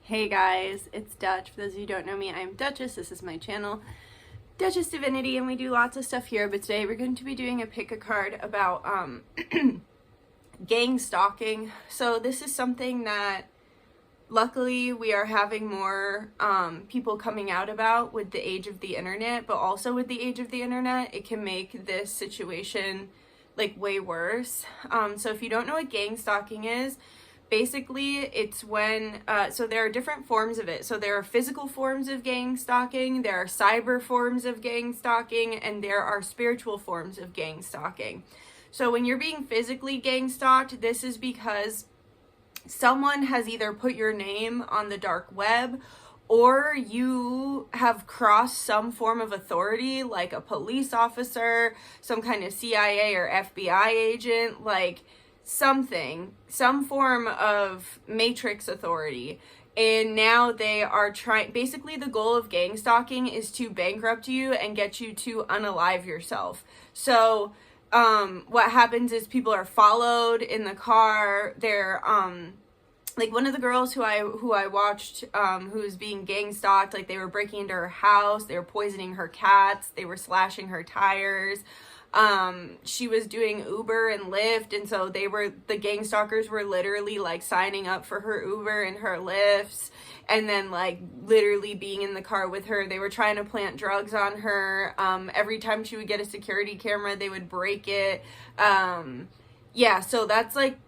Hey guys, it's Dutch. For those of you who don't know me, I'm Dutchess. This is my channel, Dutchess Divinity, and we do lots of stuff here, but today we're going to be doing a pick a card about gang stalking. So this is something that luckily we are having more people coming out about with the age of the internet, but also with the age of the internet, it can make this situation like way worse. So if you don't know what gang stalking is, basically, it's when, so there are different forms of it. So there are physical forms of gang stalking, there are cyber forms of gang stalking, and there are spiritual forms of gang stalking. So when you're being physically gang stalked, this is because someone has either put your name on the dark web, or you have crossed some form of authority, like a police officer, some kind of CIA or FBI agent, like some form of matrix authority, and now they are trying, basically the goal of gang stalking is to bankrupt you and get you to unalive yourself. So what happens is people are followed in the car. They're like one of the girls who I watched who was being gang stalked, like they were breaking into her house, they were poisoning her cats, they were slashing her tires. She was doing Uber and Lyft, and so the gang stalkers were literally like signing up for her Uber and her Lyfts, and then like literally being in the car with her. They were trying to plant drugs on her. Every time she would get a security camera, they would break it. Yeah, so that's like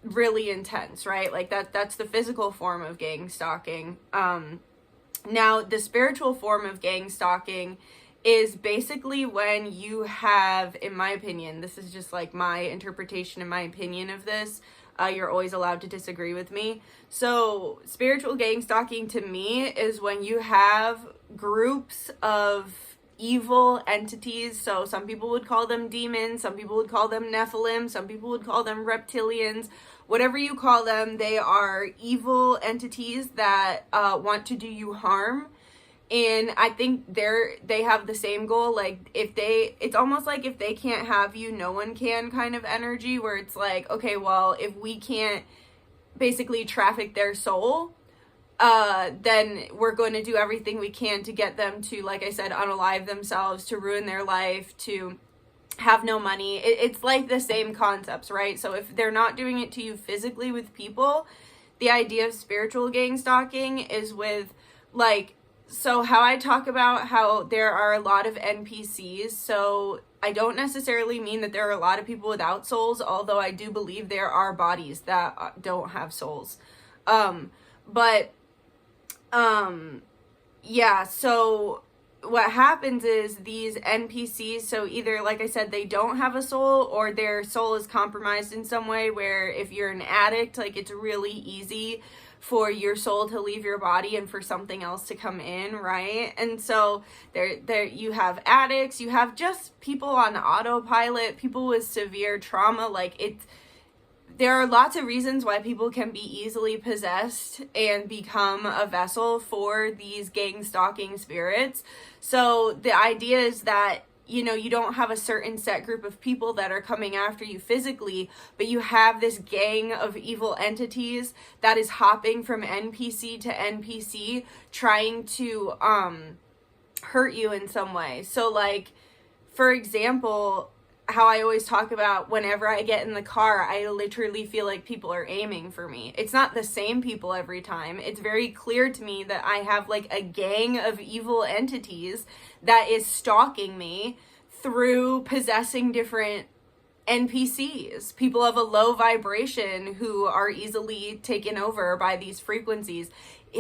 really intense, right? Like that's the physical form of gang stalking. Now the spiritual form of gang stalking is basically when you have, in my opinion, this is just like my interpretation and my opinion of this, you're always allowed to disagree with me. So spiritual gang stalking to me is when you have groups of evil entities. So some people would call them demons, some people would call them Nephilim, some people would call them reptilians. Whatever you call them, they are evil entities that want to do you harm. And I think they have the same goal. Like it's almost like if they can't have you, no one can kind of energy, where it's like, okay, well, if we can't basically traffic their soul, then we're going to do everything we can to get them to, like I said, unalive themselves, to ruin their life, to have no money. It's like the same concepts, right? So if they're not doing it to you physically with people, the idea of spiritual gang stalking is with like, so how I talk about how there are a lot of NPCs, so I don't necessarily mean that there are a lot of people without souls, although I do believe there are bodies that don't have souls. Yeah, so what happens is these NPCs, so either, like I said, they don't have a soul, or their soul is compromised in some way, where if you're an addict, like it's really easy for your soul to leave your body and for something else to come in, right? And so there you have addicts, you have just people on autopilot, people with severe trauma. Like there are lots of reasons why people can be easily possessed and become a vessel for these gang stalking spirits. So the idea is that, you know, you don't have a certain set group of people that are coming after you physically, but you have this gang of evil entities that is hopping from NPC to NPC, trying to hurt you in some way. So like, for example, how I always talk about whenever I get in the car, I literally feel like people are aiming for me. It's not the same people every time. It's very clear to me that I have like a gang of evil entities that is stalking me through possessing different NPCs, people of a low vibration who are easily taken over by these frequencies,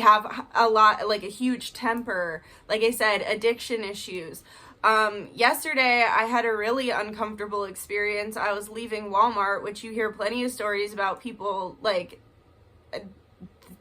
have a lot, like a huge temper, like I said, addiction issues. Yesterday I had a really uncomfortable experience. I was leaving Walmart, which you hear plenty of stories about people, like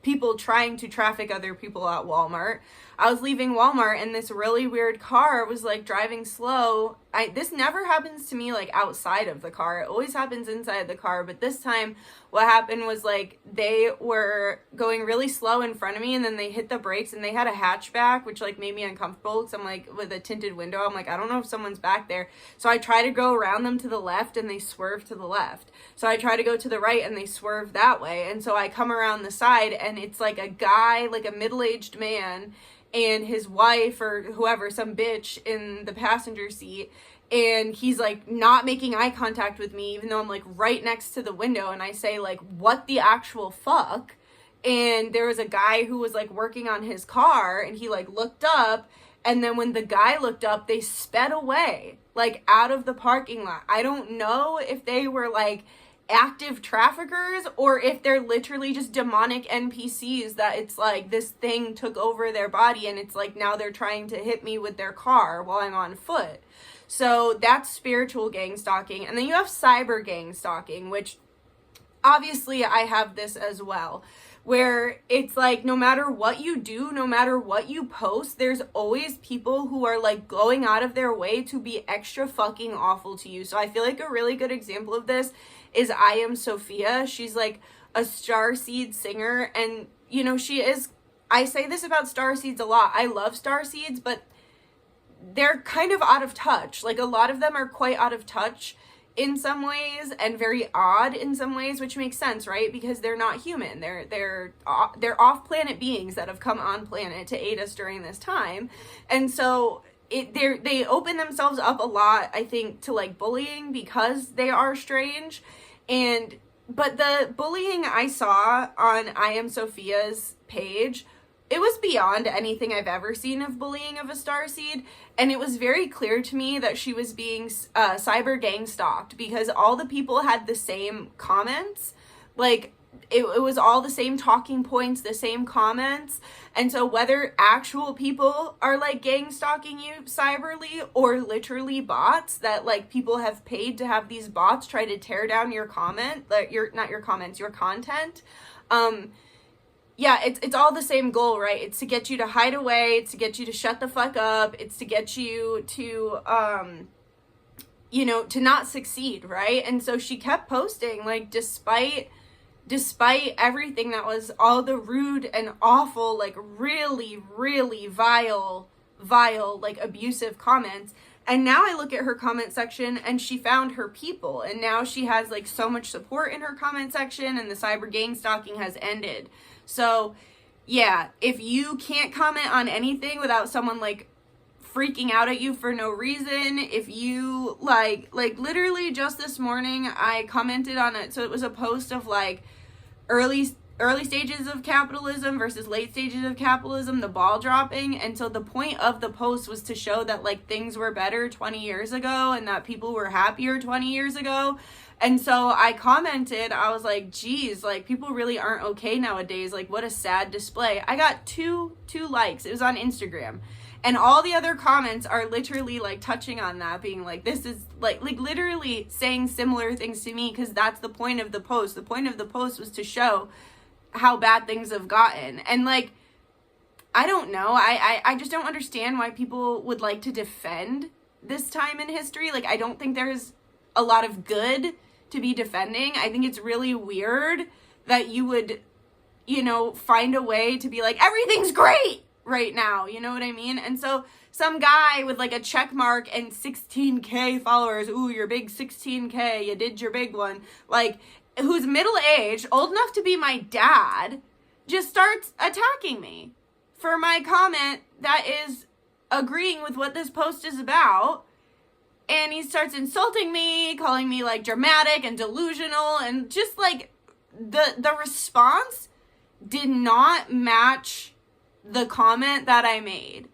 people trying to traffic other people at Walmart. I was leaving Walmart and this really weird car was like driving slow this never happens to me like outside of the car. It always happens inside the car. But this time what happened was like they were going really slow in front of me, and then they hit the brakes, and they had a hatchback, which like made me uncomfortable because I'm like, with a tinted window, I'm like, I don't know if someone's back there. So I try to go around them to the left, and they swerve to the left. So I try to go to the right, and they swerve that way. And so I come around the side, and it's like a guy, like a middle-aged man, and his wife or whoever, some bitch in the passenger seat, and he's like not making eye contact with me, even though I'm like right next to the window. And I say like, what the actual fuck? And there was a guy who was like working on his car, and he like looked up, and then when the guy looked up, they sped away like out of the parking lot. I don't know if they were like active traffickers or if they're literally just demonic NPCs that it's like this thing took over their body, and it's like now they're trying to hit me with their car while I'm on foot. So that's spiritual gang stalking. And then you have cyber gang stalking, which obviously I have this as well, where it's like no matter what you do, no matter what you post, there's always people who are like going out of their way to be extra fucking awful to you. So I feel like a really good example of this is I Am Sophia. She's like a starseed singer, and you know, she is, I say this about starseeds a lot, I love starseeds, but they're kind of out of touch. Like a lot of them are quite out of touch in some ways and very odd in some ways, which makes sense, right? Because they're not human. They're off-planet beings that have come on planet to aid us during this time. And so they open themselves up a lot, I think, to like bullying because they are strange. But the bullying I saw on I Am Sophia's page, it was beyond anything I've ever seen of bullying of a starseed, and it was very clear to me that she was being cyber gang stalked because all the people had the same comments. Like, it was all the same talking points, the same comments. And so whether actual people are like gang stalking you cyberly or literally bots that like people have paid to have these bots try to tear down your comment, like your content. Yeah, it's all the same goal, right? It's to get you to hide away, it's to get you to shut the fuck up, it's to get you to to not succeed, right? And so she kept posting like despite everything that was all the rude and awful, like really, really vile, like abusive comments. And now I look at her comment section and she found her people. And now she has like so much support in her comment section, and the cyber gang stalking has ended. So yeah, if you can't comment on anything without someone like freaking out at you for no reason, if you like literally just this morning I commented on it. So it was a post of like early stages of capitalism versus late stages of capitalism, the ball dropping. And so the point of the post was to show that like things were better 20 years ago and that people were happier 20 years ago. And so I commented, I was like, geez, like people really aren't okay nowadays. Like what a sad display. I got two likes. It was on Instagram. And all the other comments are literally like touching on that, being like, this is like literally saying similar things to me, because that's the point of the post. The point of the post was to show how bad things have gotten. And like, I don't know. I just don't understand why people would like to defend this time in history. Like, I don't think there's a lot of good to be defending. I think it's really weird that you would, find a way to be like, everything's great right now. You know what I mean? And so some guy with like a check mark and 16K followers, ooh, your big 16K, you did your big one, like, who's middle-aged, old enough to be my dad, just starts attacking me for my comment that is agreeing with what this post is about. And he starts insulting me, calling me like dramatic and delusional, and just like the response did not match the comment that I made.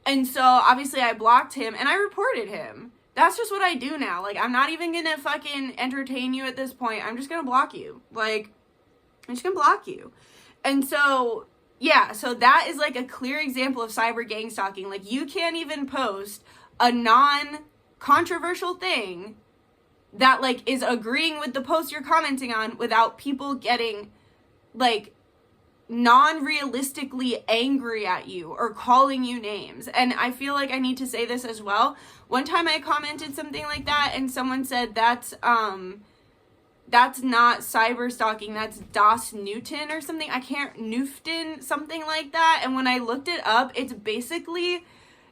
And so obviously I blocked him and I reported him. That's just what I do now. Like, I'm not even gonna fucking entertain you at this point. I'm just gonna block you. Like, I'm just gonna block you. And so, yeah, so that is like a clear example of cyber gang stalking. Like, you can't even post a non-controversial thing that like is agreeing with the post you're commenting on without people getting like non-realistically angry at you or calling you names. And I feel like I need to say this as well. One time I commented something like that and someone said that's not cyber stalking, that's Das Newton or something. I can't, Newton, something like that. And when I looked it up, it's basically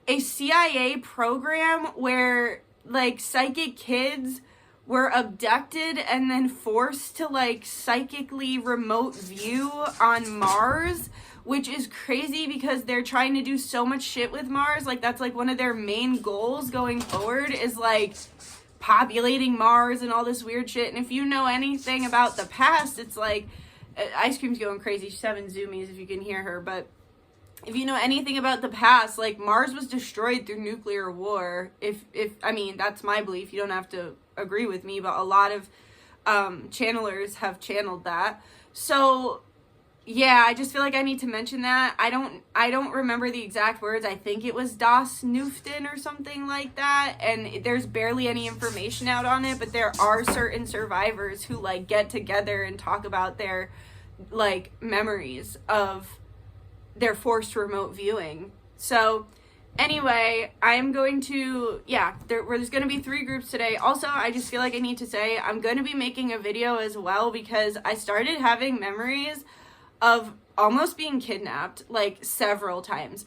a CIA program where like psychic kids were abducted and then forced to like psychically remote view on Mars, which is crazy because they're trying to do so much shit with Mars. Like that's like one of their main goals going forward is like populating Mars and all this weird shit. And if you know anything about the past, it's like Ice Cream's going crazy. She's having zoomies if you can hear her. But if you know anything about the past, like Mars was destroyed through nuclear war. If I mean, that's my belief. You don't have to agree with me, but a lot of channelers have channeled that. So yeah, I just feel like I need to mention that. I don't remember the exact words. I think it was Das Newton or something like that. And there's barely any information out on it, but there are certain survivors who like get together and talk about their like memories of their forced remote viewing. So anyway, I'm going to, there's going to be 3 groups today. Also, I just feel like I need to say I'm going to be making a video as well because I started having memories of almost being kidnapped like several times.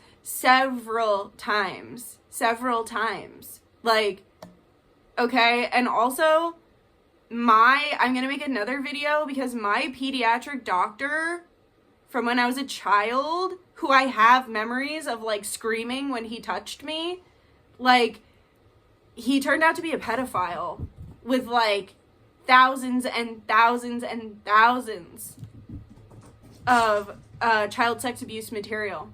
Like, okay, and also I'm going to make another video because my pediatric doctor from when I was a child, who I have memories of like screaming when he touched me, like he turned out to be a pedophile with like thousands and thousands and thousands of child sex abuse material.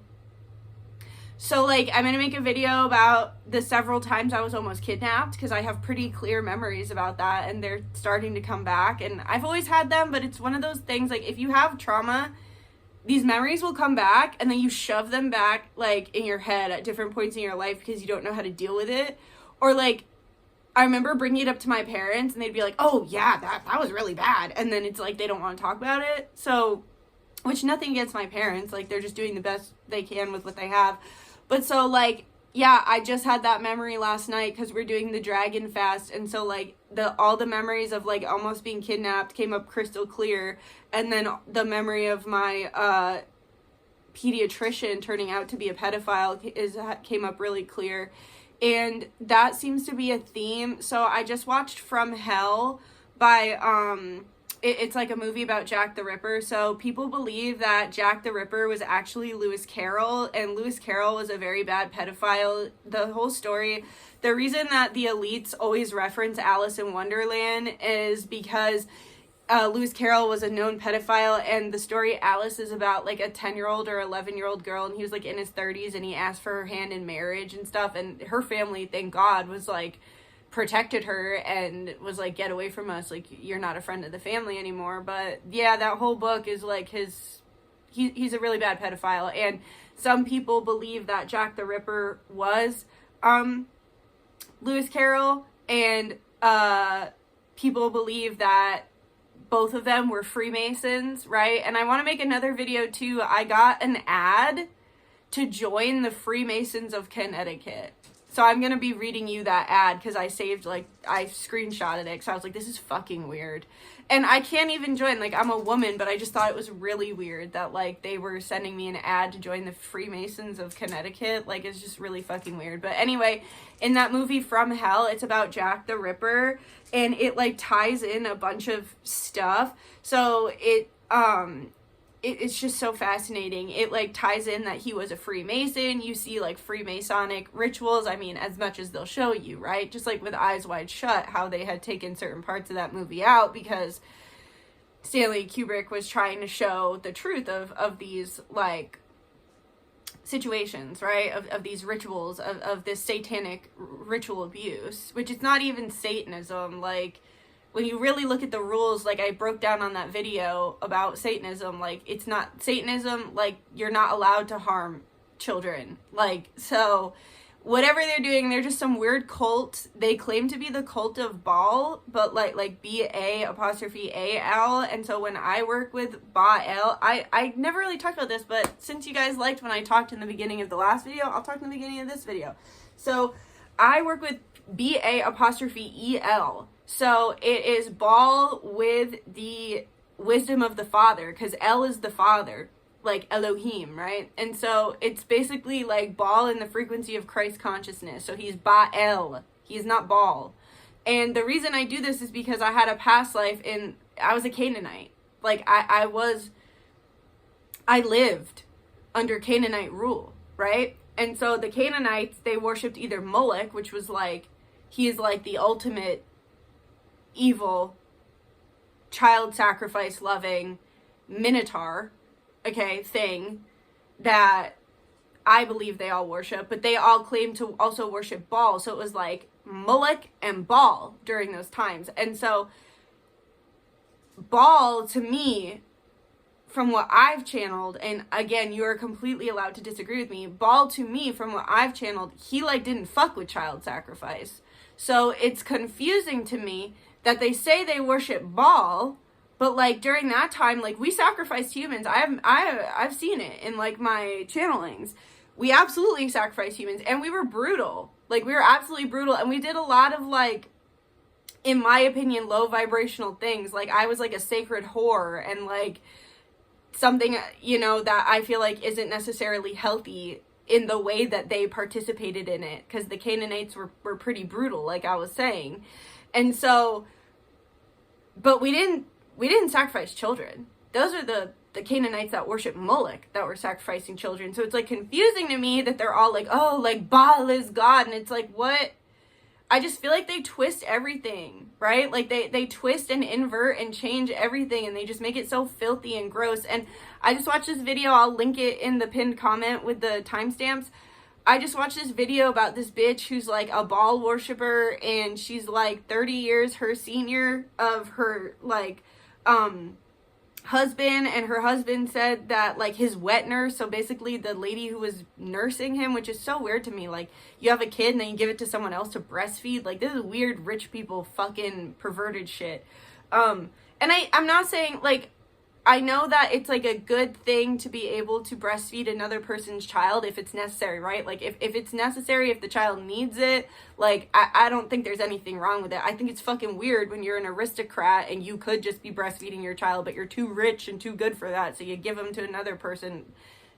So like I'm gonna make a video about the several times I was almost kidnapped because I have pretty clear memories about that and they're starting to come back. And I've always had them, but it's one of those things like if you have trauma, these memories will come back and then you shove them back like in your head at different points in your life because you don't know how to deal with it. Or like I remember bringing it up to my parents and they'd be like, oh yeah, that was really bad. And then it's like they don't want to talk about it. So, which nothing against my parents, like they're just doing the best they can with what they have. But so like, yeah, I just had that memory last night because we're doing the dragon fast. And so like all the memories of like almost being kidnapped came up crystal clear. And then the memory of my pediatrician turning out to be a pedophile came up really clear. And that seems to be a theme. So I just watched From Hell by, it's like a movie about Jack the Ripper. So people believe that Jack the Ripper was actually Lewis Carroll, and Lewis Carroll was a very bad pedophile. The whole story, the reason that the elites always reference Alice in Wonderland is because Lewis Carroll was a known pedophile, and the story Alice is about like a 10-year-old or 11-year-old girl, and he was like in his 30s and he asked for her hand in marriage and stuff, and her family, thank God, was like protected her and was like, get away from us, like you're not a friend of the family anymore. But yeah, that whole book is like he's a really bad pedophile, and some people believe that Jack the Ripper was Lewis Carroll, and people believe that both of them were Freemasons, right? And I want to make another video too. I got an ad to join the Freemasons of Connecticut. So I'm going to be reading you that ad because I screenshotted it because I was like, this is fucking weird. And I can't even join, like I'm a woman, but I just thought it was really weird that like they were sending me an ad to join the Freemasons of Connecticut. Like it's just really fucking weird. But anyway, in that movie From Hell, it's about Jack the Ripper and it like ties in a bunch of stuff. So it's just so fascinating. It like ties in that he was a Freemason. You see like Freemasonic rituals. I mean, as much as they'll show you, right? Just like with Eyes Wide Shut, how they had taken certain parts of that movie out because Stanley Kubrick was trying to show the truth of these like situations, right? Of these rituals, of this satanic ritual abuse, which is not even Satanism. Like when you really look at the rules, like I broke down on that video about Satanism, like it's not Satanism, like you're not allowed to harm children. Like, so whatever they're doing, they're just some weird cult. They claim to be the cult of Baal, but like B-A''A''Al. And so when I work with Baal, I never really talked about this, but since you guys liked when I talked in the beginning of the last video, I'll talk in the beginning of this video. So I work with B-A''E''L. So it is Baal with the wisdom of the Father, because El is the Father, like Elohim, right? And so it's basically like Baal in the frequency of Christ consciousness. So he's Baal. He's not Baal. And the reason I do this is because I had a past life I was a Canaanite. Like I lived under Canaanite rule, right? And so the Canaanites, they worshipped either Moloch, which was like, he is like the ultimate evil, child sacrifice loving minotaur, okay, thing that I believe they all worship, but they all claim to also worship Baal. So it was like Moloch and Baal during those times. And so Baal, to me, from what I've channeled, and again, you're completely allowed to disagree with me, Baal, to me, from what I've channeled, he like didn't fuck with child sacrifice. So it's confusing to me that they say they worship Baal, but like during that time, like we sacrificed humans. I've seen it in like my channelings. We absolutely sacrificed humans, and we were brutal. Like we were absolutely brutal, and we did a lot of like, in my opinion, low vibrational things. Like I was like a sacred whore, and like something, you know, that I feel like isn't necessarily healthy in the way that they participated in it, because the Canaanites were pretty brutal, like I was saying. And so, but we didn't sacrifice children. Those are the Canaanites that worship Moloch that were sacrificing children. So it's like confusing to me that they're all like, oh, like Baal is God. And it's like, what? I just feel like they twist everything, right? Like they twist and invert and change everything, and they just make it so filthy and gross. And I just watched this video. I'll link it in the pinned comment with the timestamps. I just watched this video about this bitch who's like a Baal worshiper, and she's like 30 years her senior of her like husband, and her husband said that like his wet nurse, so basically the lady who was nursing him, which is so weird to me, like you have a kid and then you give it to someone else to breastfeed, like this is weird rich people fucking perverted shit. And I'm not saying, like, I know that it's like a good thing to be able to breastfeed another person's child if it's necessary, right? Like if it's necessary, if the child needs it, like I don't think there's anything wrong with it. I think it's fucking weird when you're an aristocrat and you could just be breastfeeding your child, but you're too rich and too good for that, so you give them to another person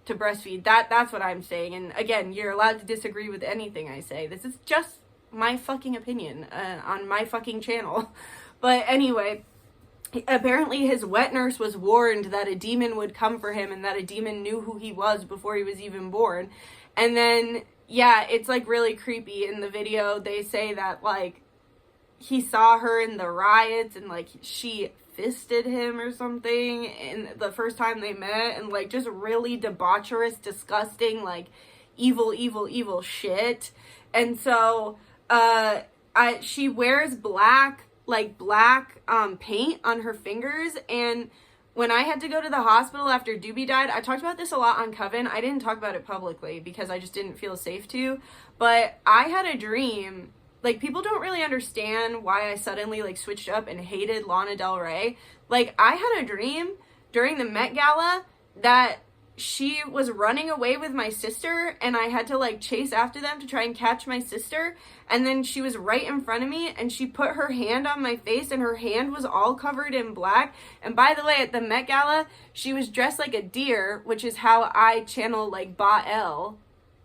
to breastfeed. That's what I'm saying. And again, you're allowed to disagree with anything I say. This is just my fucking opinion on my fucking channel. But anyway, apparently his wet nurse was warned that a demon would come for him, and that a demon knew who he was before he was even born. And then, yeah, it's like really creepy. In the video, they say that like he saw her in the riots, and like she fisted him or something in the first time they met, and like just really debaucherous, disgusting, like evil shit. And so she wears black paint on her fingers. And when I had to go to the hospital after Doobie died, I talked about this a lot on Coven. I didn't talk about it publicly because I just didn't feel safe to, but I had a dream. Like, people don't really understand why I suddenly like switched up and hated Lana Del Rey. Like, I had a dream during the Met Gala that she was running away with my sister, and I had to like chase after them to try and catch my sister. And then she was right in front of me, and she put her hand on my face, and her hand was all covered in black. And by the way, at the Met Gala, she was dressed like a deer, which is how I channel like Baal.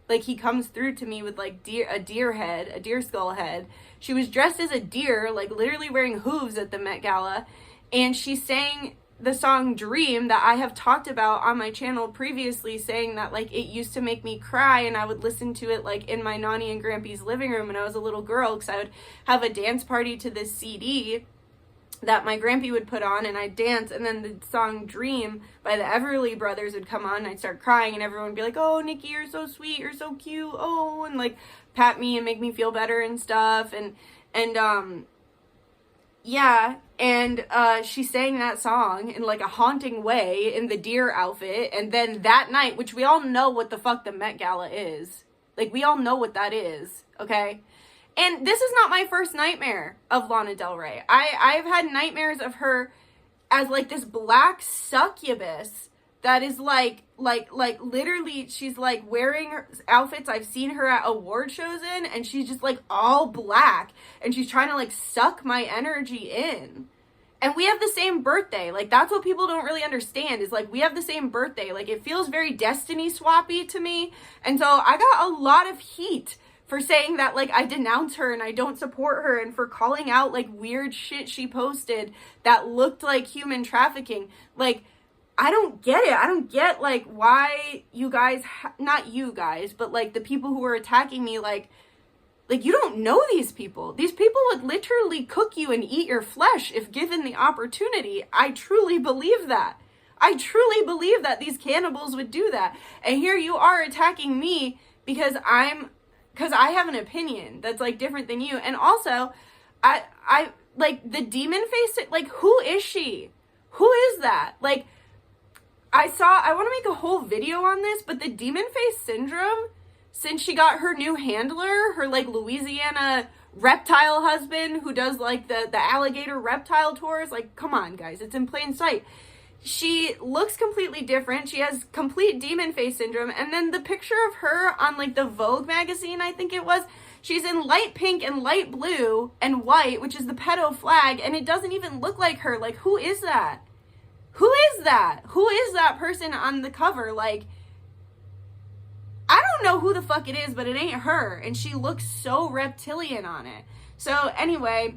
Like, he comes through to me with like a deer head, a deer skull head. She was dressed as a deer, like literally wearing hooves at the Met Gala, and she sang the song Dream that I have talked about on my channel previously, saying that like it used to make me cry, and I would listen to it like in my Nani and Grampy's living room when I was a little girl, because I would have a dance party to this CD that my Grampy would put on, and I'd dance, and then the song Dream by the Everly Brothers would come on, and I'd start crying, and everyone would be like, oh, Nikki, you're so sweet, you're so cute, oh, and like pat me and make me feel better and stuff. And yeah, and she sang that song in like a haunting way in the deer outfit. And then that night, which we all know what the fuck the Met Gala is, Like, we all know what that is, okay? And this is not my first nightmare of Lana Del Rey. I've had nightmares of her as, like, this black succubus that is, like, literally, she's, like, wearing outfits I've seen her at award shows in, and she's just, like, all black, and she's trying to, like, suck my energy in. And we have the same birthday. Like, that's what people don't really understand, is, like, we have the same birthday. Like, it feels very Destiny swappy to me. And so I got a lot of heat for saying that, like, I denounce her and I don't support her, and for calling out, like, weird shit she posted that looked like human trafficking. Like, I don't get it. I don't get, like, why you guys, not you guys, but, like, the people who are attacking me, like, you don't know these people. These people would literally cook you and eat your flesh if given the opportunity. I truly believe that. I truly believe that these cannibals would do that. And here you are attacking me because I have an opinion that's, like, different than you. And also, I like, the demon face, like, who is she? Who is that? Like, I want to make a whole video on this, but the demon face syndrome, since she got her new handler, her, like, Louisiana reptile husband who does, like, the alligator reptile tours, like, come on, guys, it's in plain sight. She looks completely different. She has complete demon face syndrome. And then the picture of her on, like, the Vogue magazine, I think it was, she's in light pink and light blue and white, which is the pedo flag, and it doesn't even look like her. Like, who is that? Who is that? Who is that person on the cover? Like, I don't know who the fuck it is, but it ain't her. And she looks so reptilian on it. So anyway,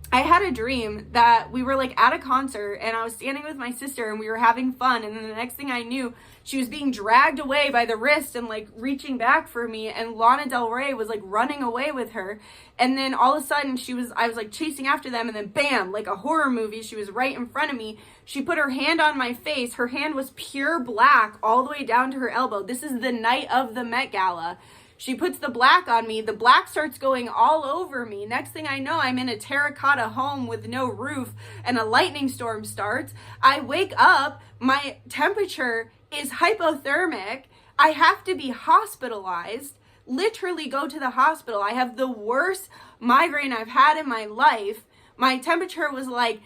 I had a dream that we were, like, at a concert, and I was standing with my sister, and we were having fun, and then the next thing I knew, she was being dragged away by the wrist and, like, reaching back for me, and Lana Del Rey was, like, running away with her, and then all of a sudden, I was, like, chasing after them, and then bam, like a horror movie, she was right in front of me. She put her hand on my face. Her hand was pure black all the way down to her elbow. This is the night of the Met Gala. She puts the black on me. The black starts going all over me. Next thing I know, I'm in a terracotta home with no roof, and a lightning storm starts. I wake up. My temperature is hypothermic. I have to be hospitalized. Literally go to the hospital. I have the worst migraine I've had in my life. My temperature was, like,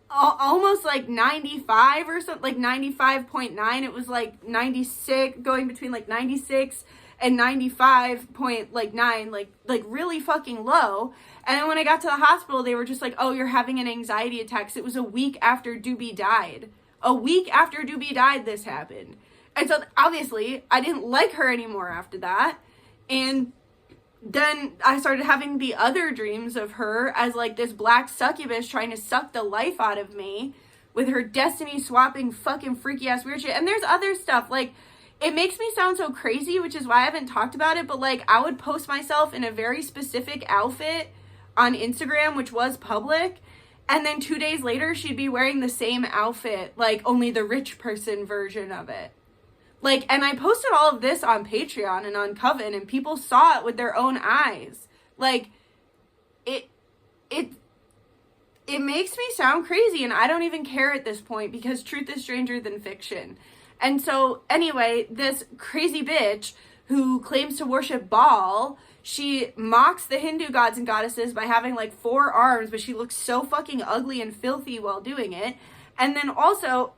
almost, like, 95 or something, like 95.9. It was, like, 96, going between, like, 96 and 95.9, like really fucking low. And then when I got to the hospital, they were just like, oh, you're having an anxiety attack. So it was a week after Doobie died. A week after Doobie died, this happened. And so, obviously, I didn't like her anymore after that. And then I started having the other dreams of her as, like, this black succubus trying to suck the life out of me with her destiny swapping fucking freaky ass weird shit. And there's other stuff, like, it makes me sound so crazy, which is why I haven't talked about it, but, like, I would post myself in a very specific outfit on Instagram, which was public, and then 2 days later, she'd be wearing the same outfit, like, only the rich person version of it. Like, and I posted all of this on Patreon and on Coven, and people saw it with their own eyes. Like, it makes me sound crazy, and I don't even care at this point, because truth is stranger than fiction. And so, anyway, this crazy bitch who claims to worship Baal, she mocks the Hindu gods and goddesses by having, like, 4 arms, but she looks so fucking ugly and filthy while doing it. And then also,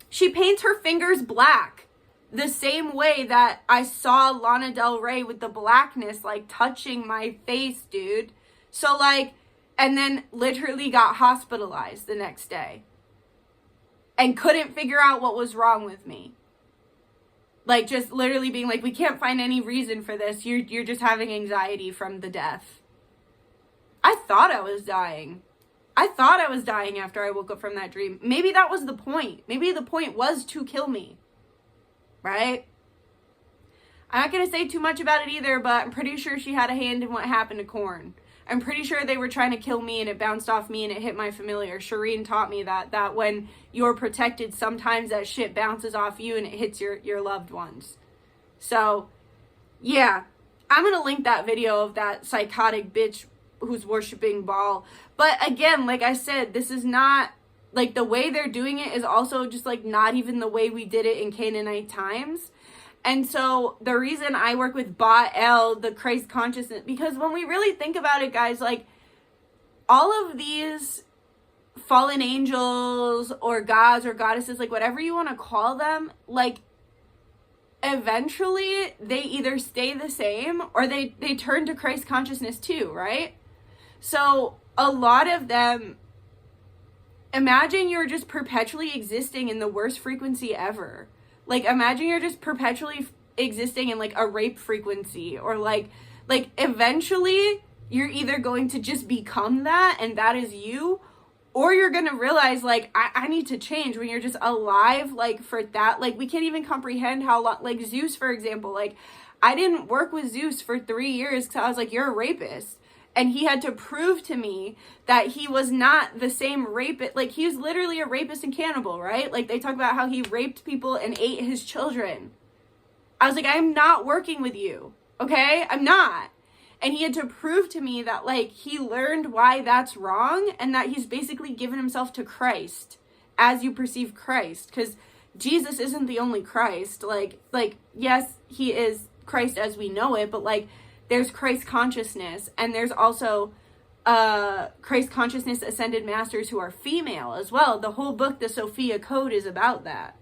she paints her fingers black, the same way that I saw Lana Del Rey with the blackness, like, touching my face, dude. So, like, and then literally got hospitalized the next day. And couldn't figure out what was wrong with me. Like, just literally being like, we can't find any reason for this. You're just having anxiety from the death. I thought I was dying. I thought I was dying after I woke up from that dream. Maybe that was the point. Maybe the point was to kill me. Right? I'm not going to say too much about it either, but I'm pretty sure she had a hand in what happened to Korn. I'm pretty sure they were trying to kill me and it bounced off me and it hit my familiar. Shireen taught me that when you're protected, sometimes that shit bounces off you and it hits your loved ones. So, yeah. I'm going to link that video of that psychotic bitch who's worshiping Baal. But again, like I said, this is not, like, the way they're doing it is also just, like, not even the way we did it in Canaanite times. And so the reason I work with Baal, the Christ consciousness, because when we really think about it, guys, like, all of these fallen angels or gods or goddesses, like, whatever you want to call them, like, eventually they either stay the same or they turn to Christ consciousness too, right? So a lot of them, imagine you're just perpetually existing in the worst frequency ever. Like, imagine you're just perpetually existing in, like, a rape frequency, or like eventually you're either going to just become that, and that is you, or you're going to realize, like, I need to change when you're just alive, like, for that. Like, we can't even comprehend how long, like, Zeus, for example, like, I didn't work with Zeus for 3 years because I was like, you're a rapist. And he had to prove to me that he was not the same rapist. Like, he was literally a rapist and cannibal, right? Like, they talk about how he raped people and ate his children. I was like, I'm not working with you, okay? I'm not. And he had to prove to me that, like, he learned why that's wrong, and that he's basically given himself to Christ as you perceive Christ. Because Jesus isn't the only Christ. Like, yes, he is Christ as we know it, but, like, there's Christ consciousness, and there's also Christ consciousness ascended masters who are female as well. The whole book, the Sophia Code, is about that.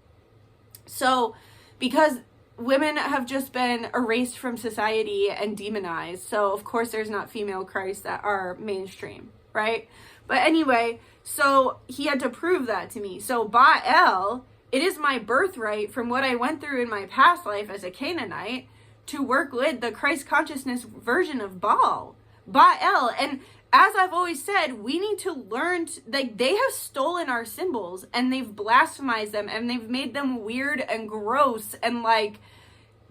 So, because women have just been erased from society and demonized, so of course there's not female Christ that are mainstream, right? But anyway, so he had to prove that to me. So Baal, it is my birthright from what I went through in my past life as a Canaanite to work with the Christ consciousness version of Baal. And as I've always said, we need to learn, like, they have stolen our symbols and they've blasphemized them and they've made them weird and gross and, like,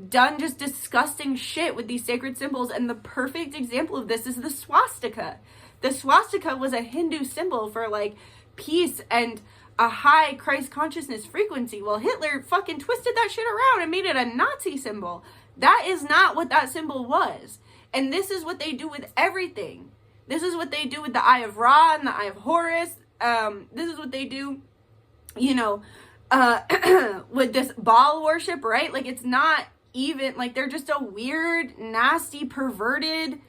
done just disgusting shit with these sacred symbols. And the perfect example of this is the swastika. The swastika was a Hindu symbol for, like, peace and a high Christ consciousness frequency. Well, Hitler fucking twisted that shit around and made it a Nazi symbol. That is not what that symbol was. And this is what they do with everything. This is what they do with the Eye of Ra and the Eye of Horus. This is what they do, you know, with this Baal worship, right? Like, it's not even, like, they're just a weird, nasty, perverted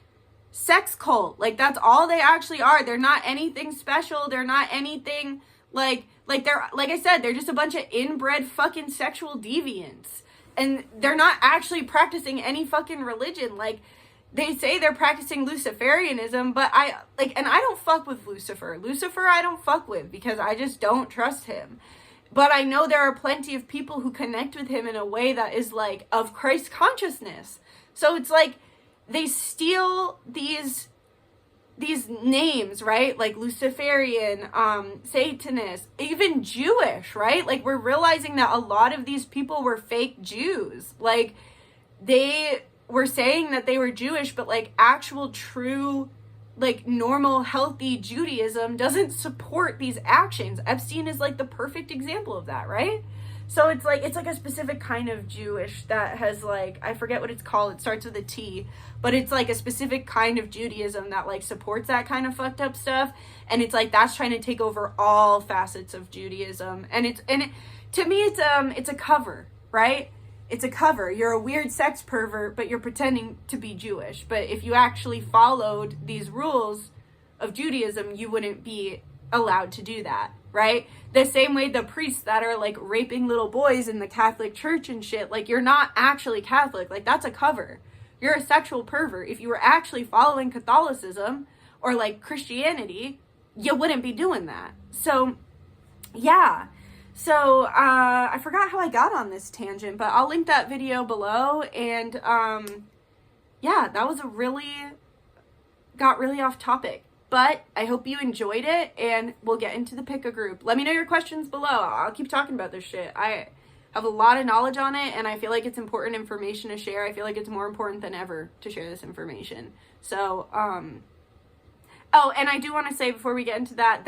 sex cult. Like, that's all they actually are. They're not anything special. They're not anything, like they're, like I said, they're just a bunch of inbred fucking sexual deviants. And they're not actually practicing any fucking religion. Like, they say they're practicing Luciferianism, but I don't fuck with Lucifer. Lucifer I don't fuck with because I just don't trust him. But I know there are plenty of people who connect with him in a way that is, like, of Christ consciousness. So it's like they steal these names, right? Like Luciferian, Satanist, even Jewish, right? Like, we're realizing that a lot of these people were fake Jews. Like, they were saying that they were Jewish, but, like, actual true, like, normal, healthy Judaism doesn't support these actions. Epstein is, like, the perfect example of that, right? So it's like a specific kind of Jewish that has, like, I forget what it's called. It starts with a T, but it's, like, a specific kind of Judaism that, like, supports that kind of fucked up stuff. And it's like, that's trying to take over all facets of Judaism. And to me, it's a cover, right? It's a cover. You're a weird sex pervert, but you're pretending to be Jewish. But if you actually followed these rules of Judaism, you wouldn't be allowed to do that, right? The same way the priests that are, like, raping little boys in the Catholic Church and shit, like, you're not actually Catholic. Like, that's a cover. You're a sexual pervert. If you were actually following Catholicism or, like, Christianity, you wouldn't be doing that. So, yeah. So, I forgot how I got on this tangent, but I'll link that video below. And, yeah, that was got really off topic. But I hope you enjoyed it, and we'll get into the pick a group. Let me know your questions below. I'll keep talking about this shit. I have a lot of knowledge on it, and I feel like it's important information to share. I feel like it's more important than ever to share this information. So, oh, and I do want to say before we get into that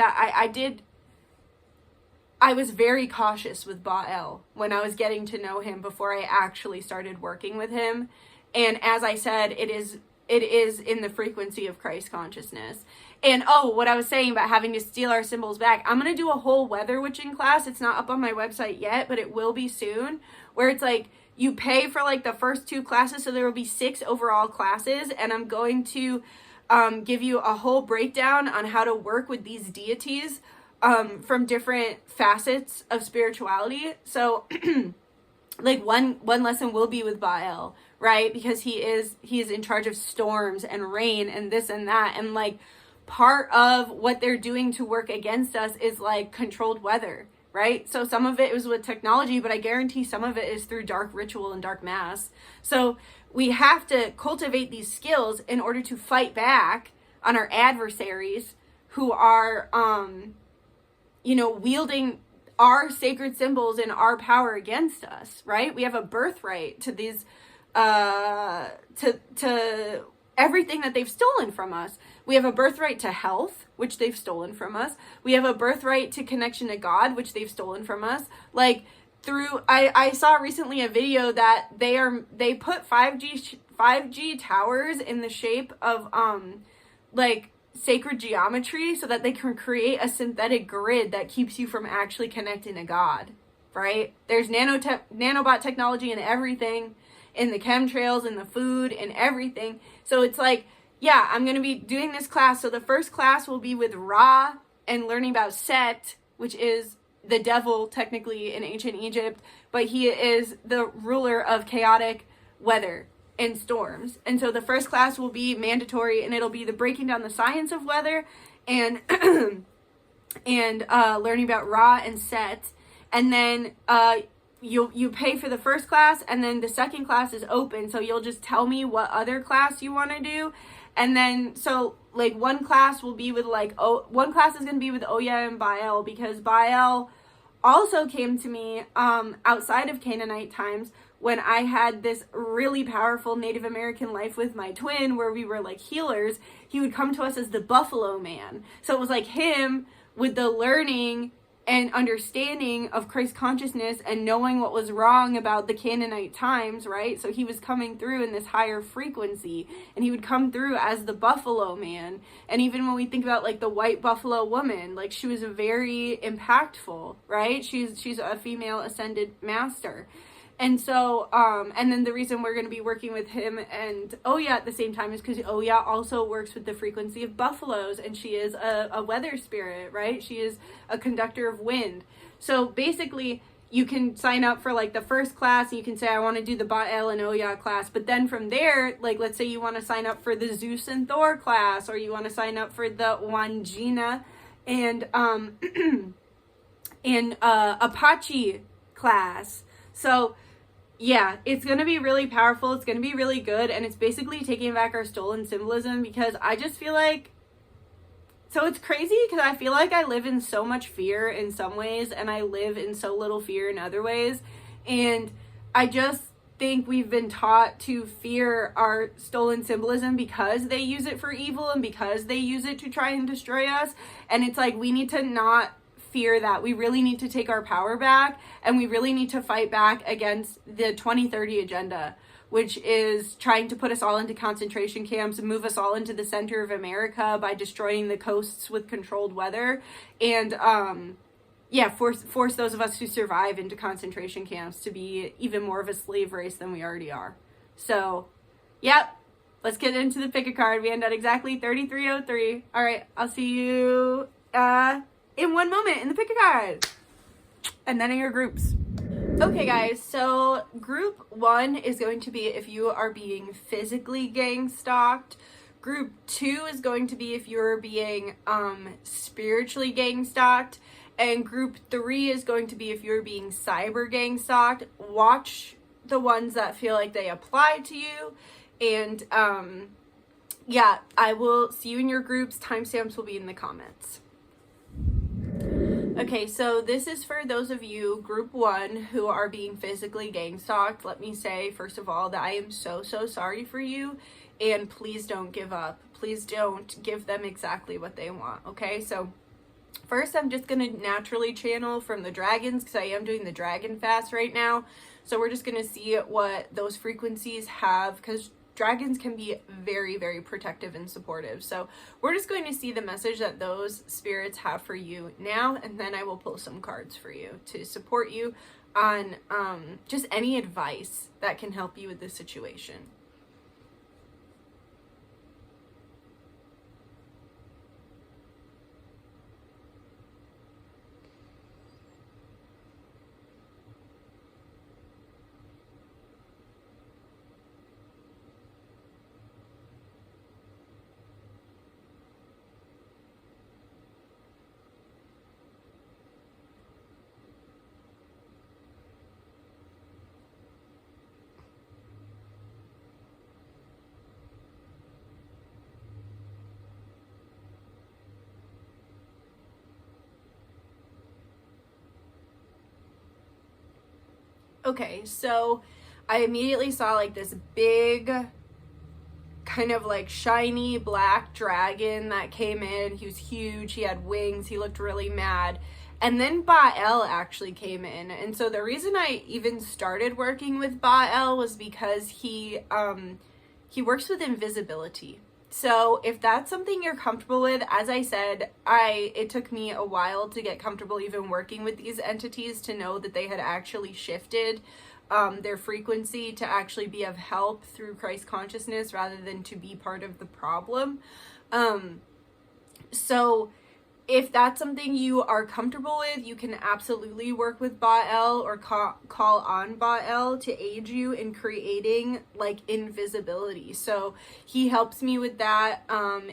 I was very cautious with Baal when I was getting to know him before I actually started working with him. And as I said, it is in the frequency of Christ consciousness. And oh, what I was saying about having to steal our symbols back, I'm going to do a whole weather witching class. It's not up on my website yet, but it will be soon, where it's like you pay for like the first 2 classes. So there will be 6 overall classes, and I'm going to give you a whole breakdown on how to work with these deities from different facets of spirituality. So like one lesson will be with Baal, right? Because he is in charge of storms and rain and this and that. And like part of what they're doing to work against us is like controlled weather, right? So some of it is with technology, but I guarantee some of it is through dark ritual and dark mass. So we have to cultivate these skills in order to fight back on our adversaries who are, wielding our sacred symbols and our power against us, right? We have a birthright to these, to everything that they've stolen from us. We have a birthright to health, which they've stolen from us. We have a birthright to connection to God, which they've stolen from us. Like I saw recently a video that they put 5G towers in the shape of like sacred geometry so that they can create a synthetic grid that keeps you from actually connecting to God, right? There's nanobot technology in everything, in the chemtrails, in the food, in everything. So it's like, yeah, I'm going to be doing this class. So the first class will be with Ra and learning about Set, which is the devil technically in ancient Egypt, but he is the ruler of chaotic weather and storms. And so the first class will be mandatory, and it'll be the breaking down the science of weather and and learning about Ra and Set. And then you pay for the first class, and then the second class is open, so you'll just tell me what other class you want to do. And then so like one class will be with one class is going to be with Oya and Baal, because Baal also came to me outside of Canaanite times when I had this really powerful Native American life with my twin where we were like healers. He would come to us as the Buffalo Man. So it was like him with the learning and understanding of Christ consciousness and knowing what was wrong about the Canaanite times, right? So he was coming through in this higher frequency, and he would come through as the Buffalo Man. And even when we think about like the white buffalo woman, like she was very impactful, right? She's a female ascended master. And so, and then the reason we're going to be working with him and Oya at the same time is because Oya also works with the frequency of buffaloes, and she is a weather spirit, right? She is a conductor of wind. So basically, you can sign up for like the first class, and you can say, I want to do the Baal and Oya class. But then from there, like, let's say you want to sign up for the Zeus and Thor class, or you want to sign up for the Wandjina and, and Apache class. So yeah, it's going to be really powerful. It's going to be really good. And it's basically taking back our stolen symbolism, because I just feel like, so it's crazy because I feel like I live in so much fear in some ways, and I live in so little fear in other ways. And I just think we've been taught to fear our stolen symbolism because they use it for evil and because they use it to try and destroy us. And it's like, we need to not fear that. We really need to take our power back, and we really need to fight back against the 2030 agenda, which is trying to put us all into concentration camps and move us all into the center of America by destroying the coasts with controlled weather, and force those of us who survive into concentration camps to be even more of a slave race than we already are. So, yep, let's get into the pick a card. We end at exactly 33:03. All right, I'll see you in one moment in the pick a card, and then in your groups. Okay guys, so group 1 is going to be if you are being physically gang stalked. Group 2 is going to be if you're being spiritually gang stalked. And group 3 is going to be if you're being cyber gang stalked. Watch the ones that feel like they apply to you. And yeah, I will see you in your groups. Timestamps will be in the comments. Okay, so this is for those of you, group 1, who are being physically gang stalked. Let me say, first of all, that I am so sorry for you, and please don't give up. Please don't give them exactly what they want, okay? So first, I'm just going to naturally channel from the dragons, because I am doing the dragon fast right now. So we're just going to see what those frequencies have, because dragons can be very, very protective and supportive. So we're just going to see the message that those spirits have for you now, and then I will pull some cards for you to support you on just any advice that can help you with this situation. Okay, so I immediately saw like this big kind of like shiny black dragon that came in. He was huge, he had wings, he looked really mad. And then Baal actually came in. And so the reason I even started working with Baal was because he works with invisibility. So if that's something you're comfortable with, as I said, it took me a while to get comfortable even working with these entities to know that they had actually shifted their frequency to actually be of help through Christ consciousness rather than to be part of the problem. So if that's something you are comfortable with, you can absolutely work with Baal or call on Baal to aid you in creating like invisibility. So he helps me with that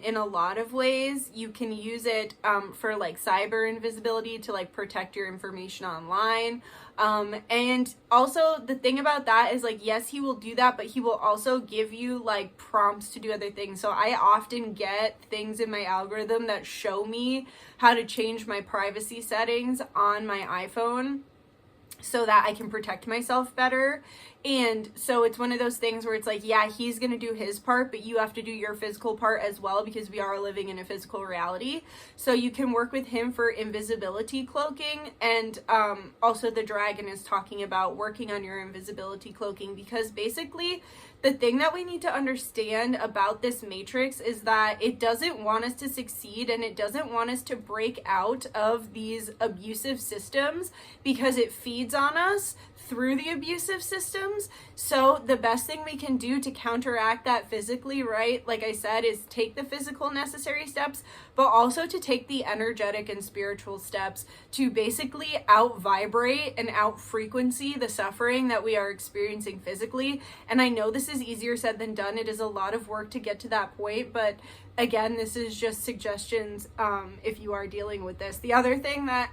in a lot of ways. You can use it for like cyber invisibility to like protect your information online. And also the thing about that is like, yes, he will do that, but he will also give you like prompts to do other things. So I often get things in my algorithm that show me how to change my privacy settings on my iPhone so that I can protect myself better. And so it's one of those things where it's like, yeah, he's going to do his part, but you have to do your physical part as well, because we are living in a physical reality. So you can work with him for invisibility cloaking. And also the dragon is talking about working on your invisibility cloaking, because basically the thing that we need to understand about this matrix is that it doesn't want us to succeed, and it doesn't want us to break out of these abusive systems because it feeds on us through the abusive systems. So the best thing we can do to counteract that physically, right, like I said, is take the physical necessary steps, but also to take the energetic and spiritual steps to basically out vibrate and out frequency the suffering that we are experiencing physically. And I know this is easier said than done. It is a lot of work to get to that point, but again, this is just suggestions if you are dealing with this. The other thing that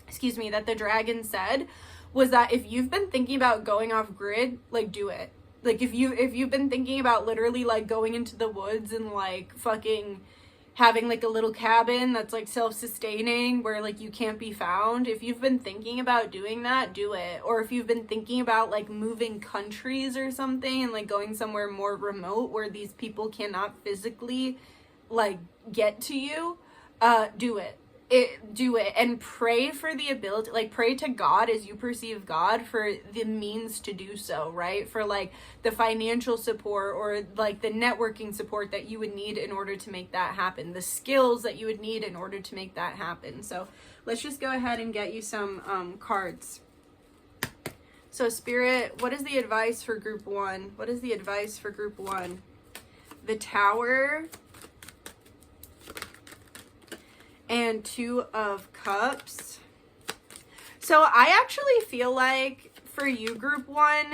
excuse me, that the dragon said was that if you've been thinking about going off grid, like, do it. Like, if you've been thinking about literally like going into the woods and like fucking having like a little cabin that's like self-sustaining where like you can't be found, if you've been thinking about doing that, do it. Or if you've been thinking about like moving countries or something and like going somewhere more remote where these people cannot physically like get to you, do it. Do it, and pray for the ability, like pray to God as you perceive God for the means to do so, right? For like the financial support or like the networking support that you would need in order to make that happen, the skills that you would need in order to make that happen. So let's just go ahead and get you some cards. So Spirit, what is the advice for group 1? What is the advice for group 1? The Tower and 2 of Cups. So I actually feel like for you, group 1,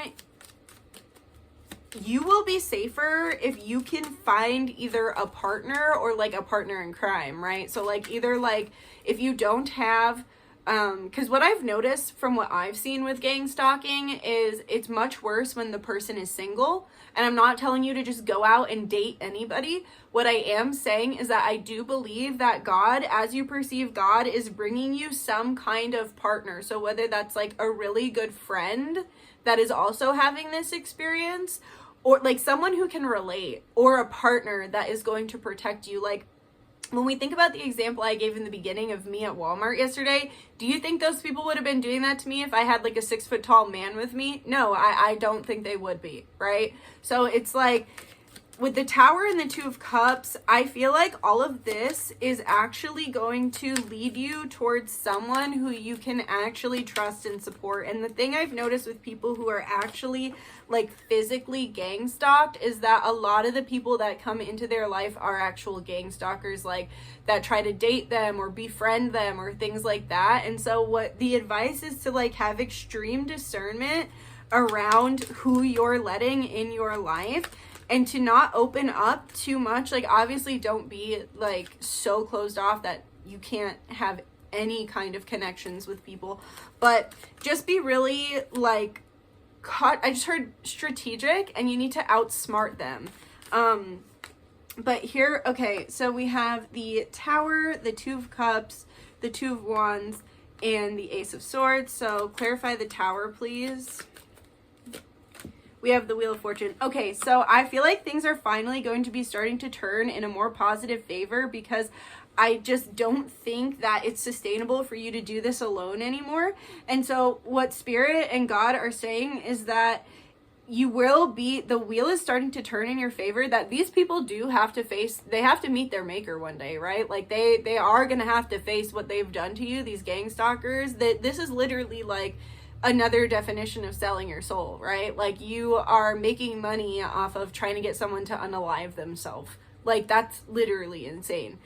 you will be safer if you can find either a partner or like a partner in crime, right? So like either like if you don't have because what I've noticed from what I've seen with gang stalking is it's much worse when the person is single. And I'm not telling you to just go out and date anybody. What I am saying is that I do believe that God, as you perceive God, is bringing you some kind of partner. So whether that's like a really good friend that is also having this experience, or like someone who can relate, or a partner that is going to protect you. Like when we think about the example I gave in the beginning of me at Walmart yesterday, do you think those people would have been doing that to me if I had like a 6 foot tall man with me? No, I don't think they would be, right? So it's like, with the Tower and the Two of Cups, I feel like all of this is actually going to lead you towards someone who you can actually trust and support. And the thing I've noticed with people who are actually like physically gang stalked is that a lot of the people that come into their life are actual gang stalkers, like that try to date them or befriend them or things like that. And so what the advice is to like have extreme discernment around who you're letting in your life, and to not open up too much. Like, obviously don't be like so closed off that you can't have any kind of connections with people, but just be really like I just heard strategic, and you need to outsmart them. But here, okay, so we have the Tower, the Two of Cups, the Two of Wands, and the Ace of Swords. So clarify the Tower, please. We have the Wheel of Fortune. Okay, so I feel like things are finally going to be starting to turn in a more positive favor, because I just don't think that it's sustainable for you to do this alone anymore. And so what Spirit and God are saying is that you will be, the wheel is starting to turn in your favor, that these people do have to face, they have to meet their maker one day, right? Like they are going to have to face what they've done to you, these gang stalkers. That this is literally like another definition of selling your soul, right? Like you are making money off of trying to get someone to unalive themselves. Like that's literally insane.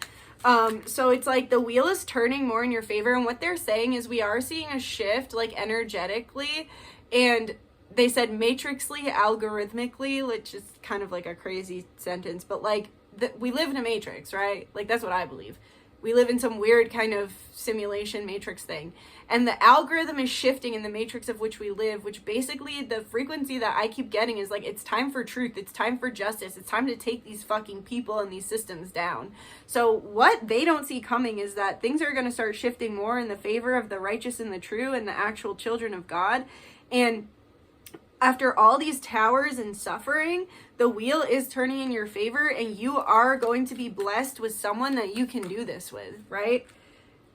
So it's like the wheel is turning more in your favor, and what they're saying is we are seeing a shift like energetically, and they said matrixly, algorithmically, which is kind of like a crazy sentence, but like we live in a matrix, right? Like that's what I believe. We live in some weird kind of simulation matrix thing. And the algorithm is shifting in the matrix of which we live, which basically the frequency that I keep getting is like, it's time for truth. It's time for justice. It's time to take these fucking people and these systems down. So what they don't see coming is that things are going to start shifting more in the favor of the righteous and the true and the actual children of God. And after all these towers and suffering, the wheel is turning in your favor, and you are going to be blessed with someone that you can do this with, right?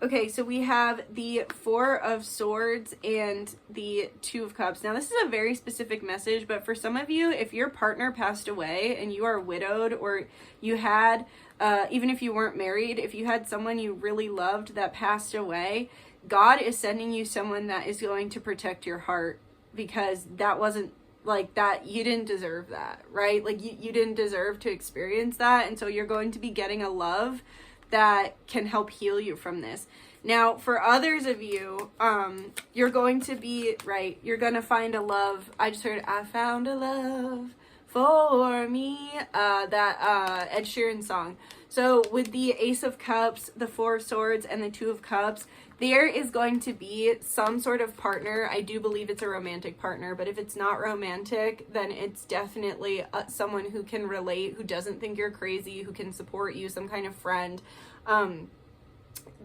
Okay, so we have the Four of Swords and the Two of Cups. Now, this is a very specific message, but for some of you, if your partner passed away and you are widowed, or you had, even if you weren't married, if you had someone you really loved that passed away, God is sending you someone that is going to protect your heart, because that wasn't like that. You didn't deserve that, right? Like you didn't deserve to experience that. And so you're going to be getting a love that can help heal you from this. Now, for others of you, you're going to be, right, you're going to find a love. I just heard, I found a love for me, that Ed Sheeran song. So with the Ace of Cups, the Four of Swords, and the Two of Cups, there is going to be some sort of partner. I do believe it's a romantic partner, but if it's not romantic, then it's definitely someone who can relate, who doesn't think you're crazy, who can support you, some kind of friend,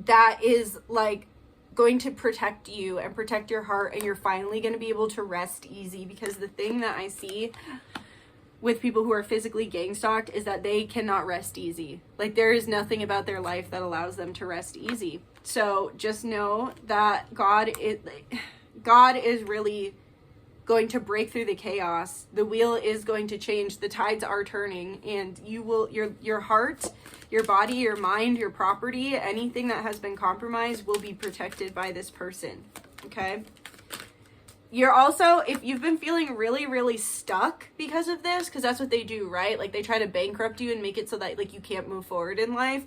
that is like going to protect you and protect your heart, and you're finally going to be able to rest easy. Because the thing that I see with people who are physically gang stalked is that they cannot rest easy. Like there is nothing about their life that allows them to rest easy. So just know that God is really going to break through the chaos. The wheel is going to change. The tides are turning, and you will, your heart, your body, your mind, your property, anything that has been compromised will be protected by this person. Okay? You're also, if you've been feeling really, really stuck because of this, because that's what they do, right? Like they try to bankrupt you and make it so that like you can't move forward in life.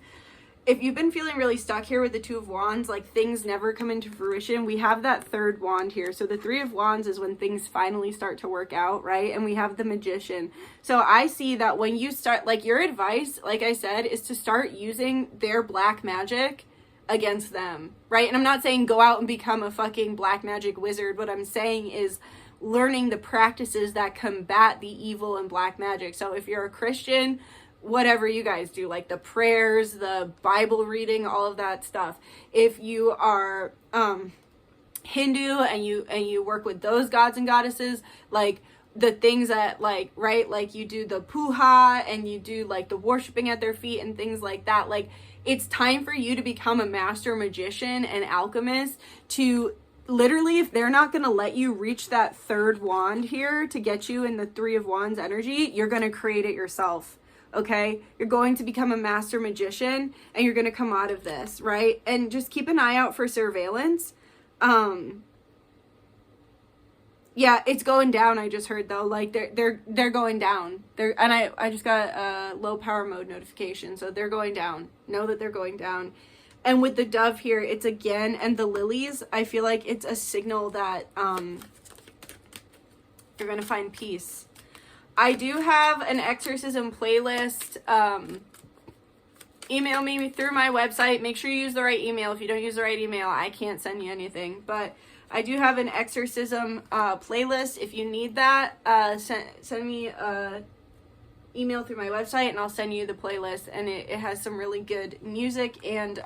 If you've been feeling really stuck here with the Two of Wands, like things never come into fruition, we have that third wand here. So the Three of Wands is when things finally start to work out, right? And we have the Magician. So I see that when you start, like your advice, like I said, is to start using their black magic against them, right? And I'm not saying go out and become a fucking black magic wizard. What I'm saying is learning the practices that combat the evil and black magic. So if you're a Christian, whatever you guys do, like the prayers, the Bible reading, all of that stuff. If you are Hindu and you work with those gods and goddesses, like the things that like, right, like you do the puja and you do like the worshiping at their feet and things like that, like It's time for you to become a master magician and alchemist to literally, if they're not going to let you reach that third wand here to get you in the Three of Wands energy, you're going to create it yourself. Okay, you're going to become a master magician and you're going to come out of this, right? And just keep an eye out for surveillance. Yeah, it's going down. I just heard though, like they're going down. And I just got a low power mode notification, so they're going down. Know that they're going down. And with the dove here, it's again, and the lilies, I feel like it's a signal that you're gonna find peace. I do have an exorcism playlist. Email me through my website. Make sure you use the right email. If you don't use the right email, I can't send you anything. But I do have an exorcism playlist. If you need that, send me an email through my website and I'll send you the playlist. And it has some really good music and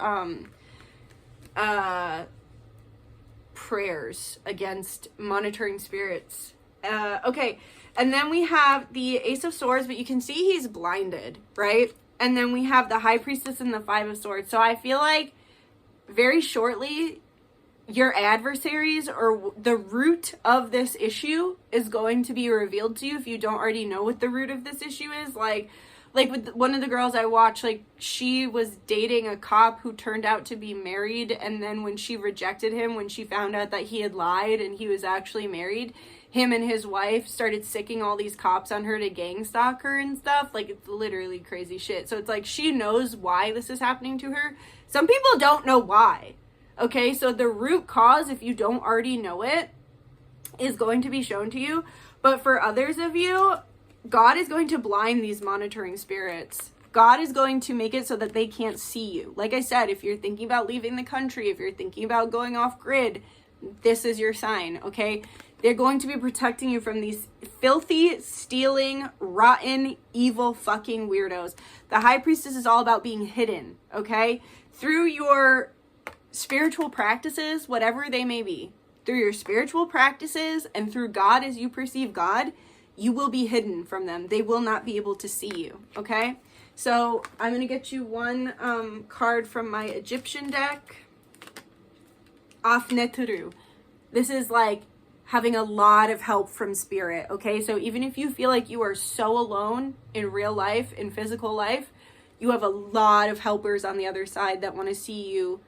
prayers against monitoring spirits. Okay, and then we have the Ace of Swords, but you can see he's blinded, right? And then we have the High Priestess and the Five of Swords. So I feel like very shortly, your adversaries or the root of this issue is going to be revealed to you if you don't already know what the root of this issue is. Like with one of the girls I watched, like she was dating a cop who turned out to be married, and then when she rejected him, when she found out that he had lied and he was actually married, him and his wife started sicking all these cops on her to gang stalk her and stuff. Like, it's literally crazy shit. So it's like she knows why this is happening to her. Some people don't know why. Okay, so the root cause, if you don't already know it, is going to be shown to you. But for others of you, God is going to blind these monitoring spirits. God is going to make it so that they can't see you. Like I said, if you're thinking about leaving the country, if you're thinking about going off grid, this is your sign, okay? They're going to be protecting you from these filthy, stealing, rotten, evil fucking weirdos. The High Priestess is all about being hidden, okay? Through your spiritual practices, whatever they may be, through your spiritual practices and through God as you perceive God, you will be hidden from them. They will not be able to see you, okay? So I'm going to get you one card from my Egyptian deck. Afneturu. This is like having a lot of help from spirit, okay? So even if you feel like you are so alone in real life, in physical life, you have a lot of helpers on the other side that want to see you,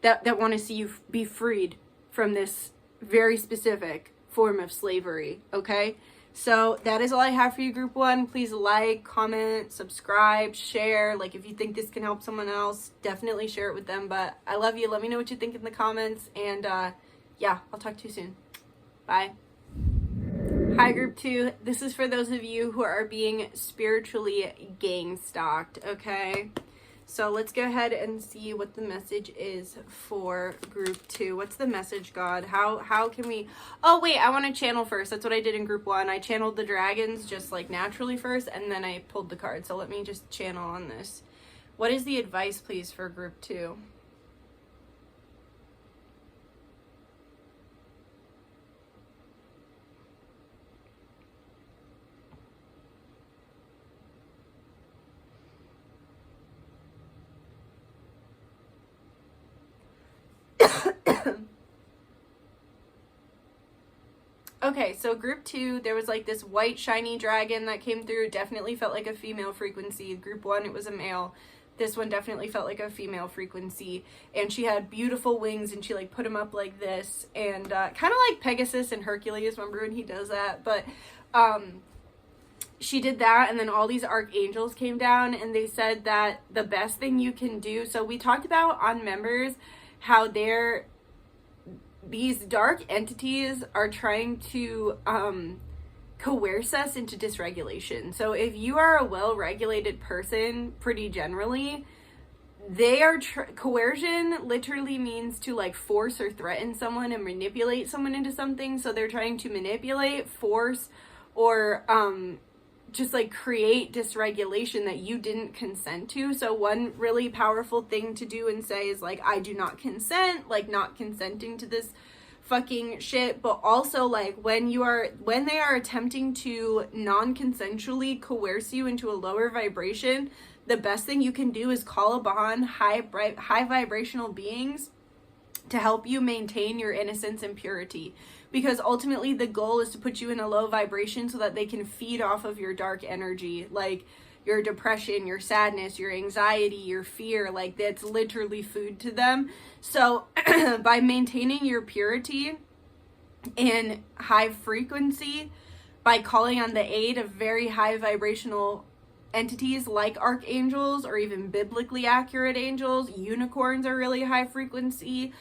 that want to see you be freed from this very specific form of slavery, okay? So that is all I have for you, Group 1. Please like, comment, subscribe, share. Like, if you think this can help someone else, definitely share it with them. But I love you. Let me know what you think in the comments. And yeah, I'll talk to you soon. Bye. Hi, Group 2. This is for those of you who are being spiritually gang stalked, okay? So let's go ahead and see what the message is for Group 2. What's the message, God? How can we... Oh, wait, I want to channel first. That's what I did in Group 1. I channeled the dragons just like naturally first, and then I pulled the card. So let me just channel on this. What is the advice, please, for Group 2? Okay, so Group 2, there was like this white shiny dragon that came through. Definitely felt like a female frequency. Group 1, it was a male. This one definitely felt like a female frequency. And she had beautiful wings, and she like put them up like this. And kind of like Pegasus and Hercules, remember when he does that? But she did that, and then all these archangels came down, and they said that the best thing you can do... So we talked about on members how these dark entities are trying to coerce us into dysregulation. So if you are a well-regulated person, pretty generally, they are coercion literally means to like force or threaten someone and manipulate someone into something. So they're trying to manipulate, force, or just like create dysregulation that you didn't consent to. So one really powerful thing to do and say is like, I do not consent, like not consenting to this fucking shit. But also like when they are attempting to non-consensually coerce you into a lower vibration, the best thing you can do is call upon high vibrational beings to help you maintain your innocence and purity. Because ultimately the goal is to put you in a low vibration so that they can feed off of your dark energy, like your depression, your sadness, your anxiety, your fear. Like, that's literally food to them. So by maintaining your purity and high frequency, by calling on the aid of very high vibrational entities like archangels, or even biblically accurate angels, unicorns are really high frequency.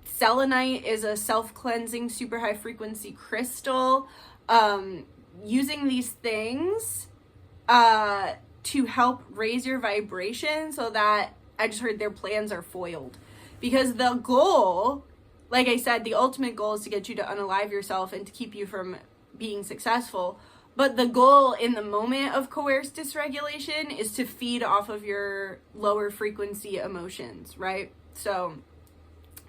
Selenite is a self-cleansing super high frequency crystal. Using these things to help raise your vibration so that, I just heard, their plans are foiled. Because the goal, like I said, the ultimate goal is to get you to unalive yourself and to keep you from being successful. But the goal in the moment of coerced dysregulation is to feed off of your lower frequency emotions, right? So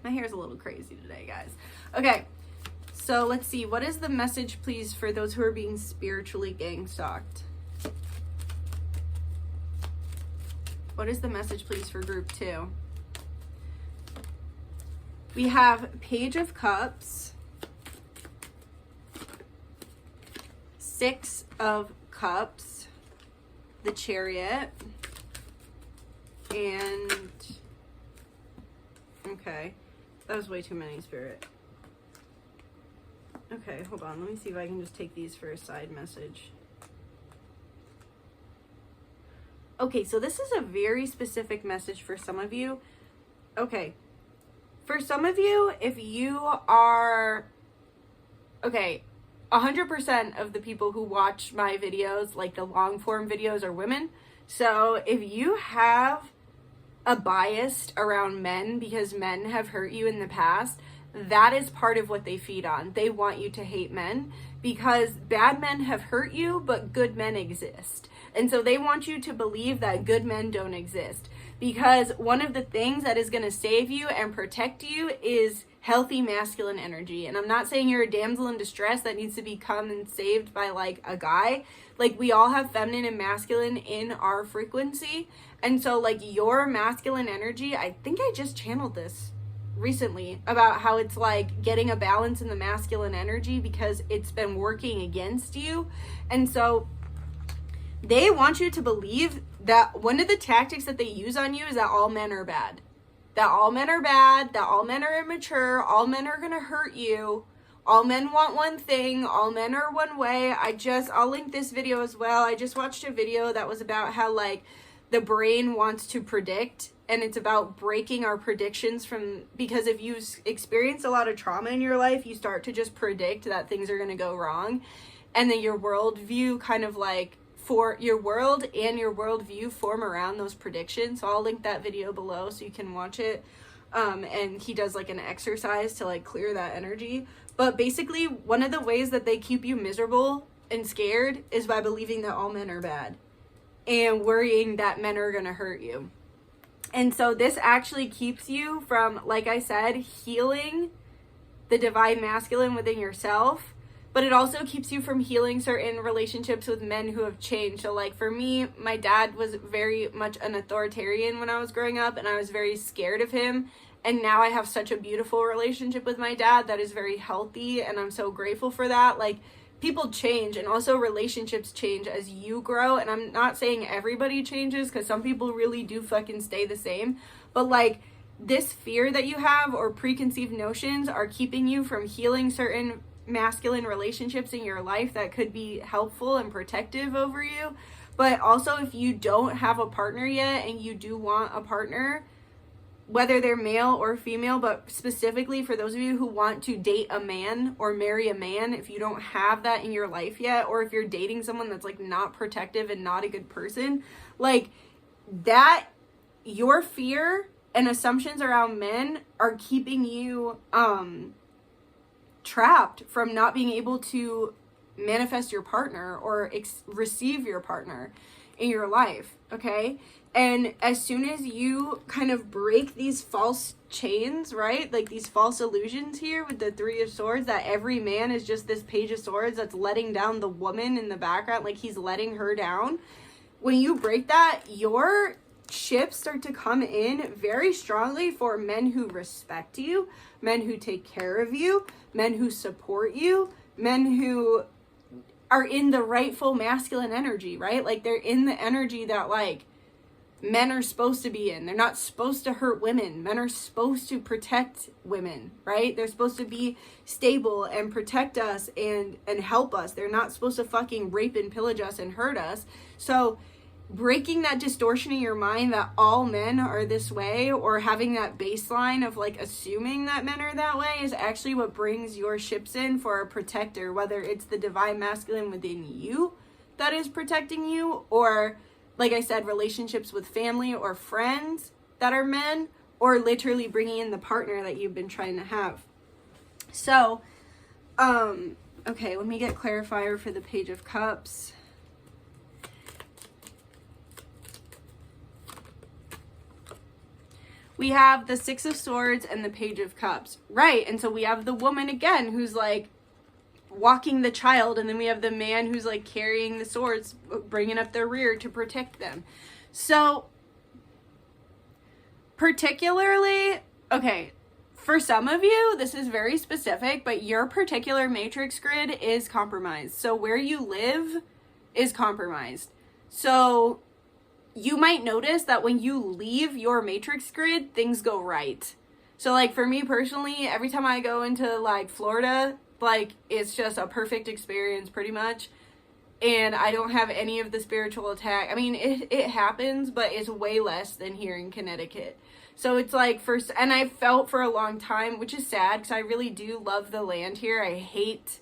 my hair's a little crazy today, guys. Okay, so let's see. What is the message, please, for those who are being spiritually gang stalked? What is the message, please, for group 2? We have Page of Cups, 6 of Cups, the Chariot, and, okay, that was way too many, Spirit. Okay, hold on, let me see if I can just take these for a side message. Okay, so this is a very specific message for some of you. Okay, for some of you, if you are, okay, 100% of the people who watch my videos, like the long form videos, are women. So if you have a bias around men because men have hurt you in the past, that is part of what they feed on. They want you to hate men because bad men have hurt you, but good men exist. And so they want you to believe that good men don't exist. Because one of the things that is going to save you and protect you is healthy masculine energy. And I'm not saying you're a damsel in distress that needs to be come and saved by like a guy. Like, we all have feminine and masculine in our frequency. And so like your masculine energy, I think I just channeled this recently about how it's like getting a balance in the masculine energy because it's been working against you. And so they want you to believe that one of the tactics that they use on you is that all men are bad. That all men are bad, that all men are immature, all men are going to hurt you, all men want one thing, all men are one way. I'll link this video as well. I just watched a video that was about how like the brain wants to predict, and it's about breaking our predictions because if you experience a lot of trauma in your life, you start to just predict that things are going to go wrong. And then your worldview kind of like, for your world and your worldview form around those predictions. So I'll link that video below so you can watch it. And he does like an exercise to like clear that energy. But basically, one of the ways that they keep you miserable and scared is by believing that all men are bad and worrying that men are going to hurt you. And so this actually keeps you from, like I said, healing the divine masculine within yourself. But it also keeps you from healing certain relationships with men who have changed. So like for me, my dad was very much an authoritarian when I was growing up, and I was very scared of him. And now I have such a beautiful relationship with my dad that is very healthy, and I'm so grateful for that. Like, people change, and also relationships change as you grow. And I'm not saying everybody changes, because some people really do fucking stay the same. But like, this fear that you have or preconceived notions are keeping you from healing certain masculine relationships in your life that could be helpful and protective over you. But also, if you don't have a partner yet and you do want a partner, whether they're male or female, but specifically for those of you who want to date a man or marry a man, if you don't have that in your life yet, or if you're dating someone that's like not protective and not a good person, like that, your fear and assumptions around men are keeping you trapped from not being able to manifest your partner or receive your partner in your life, okay? And as soon as you kind of break these false chains, right? Like these false illusions here with the 3 of Swords, that every man is just this Page of Swords that's letting down the woman in the background, like he's letting her down. when you break that, your ships start to come in very strongly for men who respect you, men who take care of you, men who support you, men who are in the rightful masculine energy, right? Like, they're in the energy that, like, men are supposed to be in. They're not supposed to hurt women. Men are supposed to protect women, right? They're supposed to be stable and protect us and help us. They're not supposed to fucking rape and pillage us and hurt us. So breaking that distortion in your mind that all men are this way, or having that baseline of like assuming that men are that way, is actually what brings your ships in for a protector, whether it's the divine masculine within you that is protecting you, or like I said, relationships with family or friends that are men, or literally bringing in the partner that you've been trying to have. So, okay, let me get clarifier for the Page of Cups. We have the Six of Swords and the Page of Cups, right? And so we have the woman again who's like walking the child, and then we have the man who's like carrying the swords, bringing up their rear to protect them. So particularly, okay, for some of you this is very specific, but your particular matrix grid is compromised. So where you live is compromised. So you might notice that when you leave your matrix grid, things go right. So like for me personally, every time I go into like Florida, like, it's just a perfect experience, pretty much. And I don't have any of the spiritual attack. I mean, it happens, but it's way less than here in Connecticut. So it's like, and I felt for a long time, which is sad, because I really do love the land here. I hate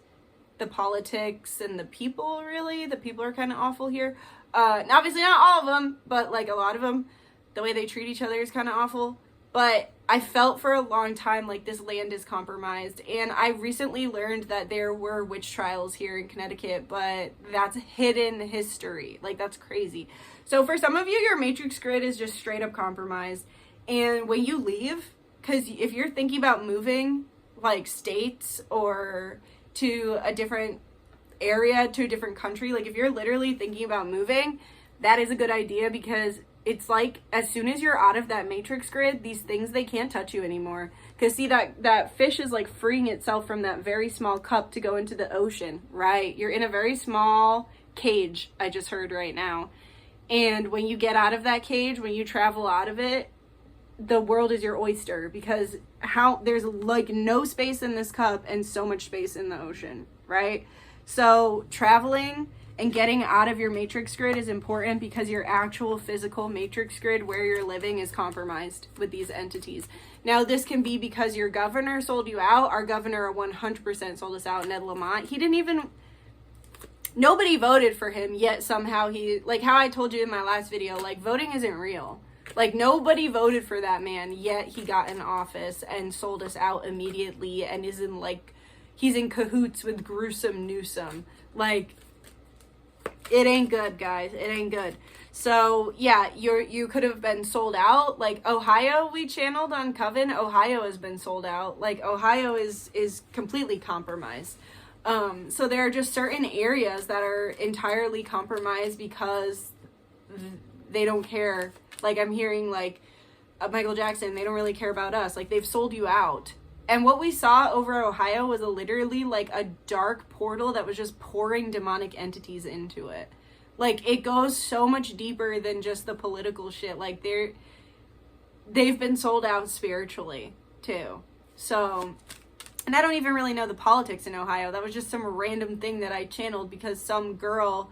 the politics and the people, really. The people are kind of awful here. Obviously not all of them, but like a lot of them, the way they treat each other is kind of awful. But I felt for a long time like this land is compromised, and I recently learned that there were witch trials here in Connecticut, but that's hidden history. Like, that's crazy. So for some of you, your matrix grid is just straight up compromised, and when you leave, because if you're thinking about moving like states or to a different area, to a different country, like if you're literally thinking about moving, that is a good idea, because it's like as soon as you're out of that matrix grid, these things, they can't touch you anymore. Because see, that fish is like freeing itself from that very small cup to go into the ocean, right? You're in a very small cage, I just heard right now. And when you get out of that cage, when you travel out of it, the world is your oyster, because there's like no space in this cup and so much space in the ocean, right? So traveling and getting out of your matrix grid is important, because your actual physical matrix grid where you're living is compromised with these entities. Now, this can be because your governor sold you out. Our governor 100% sold us out, Ned Lamont. Nobody voted for him, yet somehow like how I told you in my last video, like voting isn't real. Like nobody voted for that man, yet he got in office and sold us out immediately, and he's in cahoots with gruesome Newsom. Like, it ain't good, guys. It ain't good. So yeah, you could have been sold out. Like Ohio, we channeled on Coven. Ohio has been sold out. Like Ohio is completely compromised. So there are just certain areas that are entirely compromised because they don't care. Like I'm hearing like Michael Jackson, they don't really care about us. Like they've sold you out. And what we saw over Ohio was literally like a dark portal that was just pouring demonic entities into it. Like it goes so much deeper than just the political shit. Like they've been sold out spiritually too. So, and I don't even really know the politics in Ohio. That was just some random thing that I channeled because some girl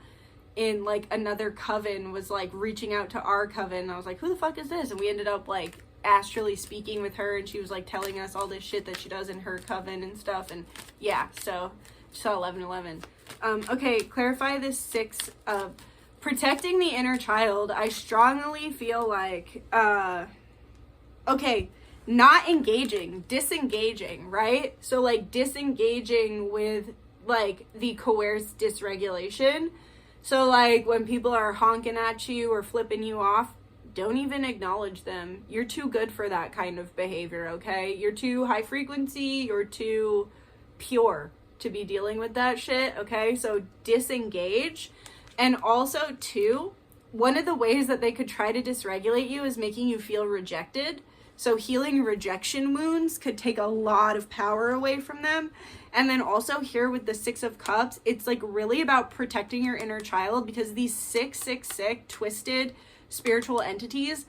in like another coven was like reaching out to our coven. And I was like, who the fuck is this? And we ended up like astrally speaking with her, and she was like telling us all this shit that she does in her coven and stuff. And yeah, so 11:11. Okay, clarify this 6 of protecting the inner child. I strongly feel like okay, not engaging, disengaging, right? So like disengaging with like the coerced dysregulation. So like when people are honking at you or flipping you off, don't even acknowledge them. You're too good for that kind of behavior, okay? You're too high frequency, you're too pure to be dealing with that shit, okay? So disengage. And also too, one of the ways that they could try to dysregulate you is making you feel rejected. So healing rejection wounds could take a lot of power away from them. And then also here with the Six of Cups, it's like really about protecting your inner child, because these sick, twisted spiritual entities,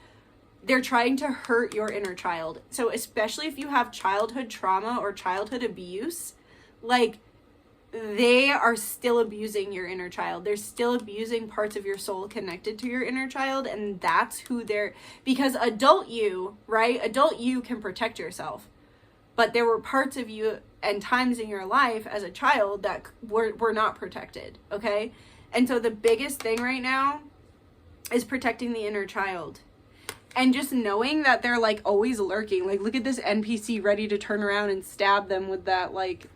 they're trying to hurt your inner child. So especially if you have childhood trauma or childhood abuse, like, they are still abusing your inner child. They're still abusing parts of your soul connected to your inner child, and that's who they're, because adult you, right? Adult you can protect yourself. But there were parts of you and times in your life as a child that were not protected, okay? And so the biggest thing right now is protecting the inner child. And just knowing that they're like always lurking. Like, look at this NPC ready to turn around and stab them with that like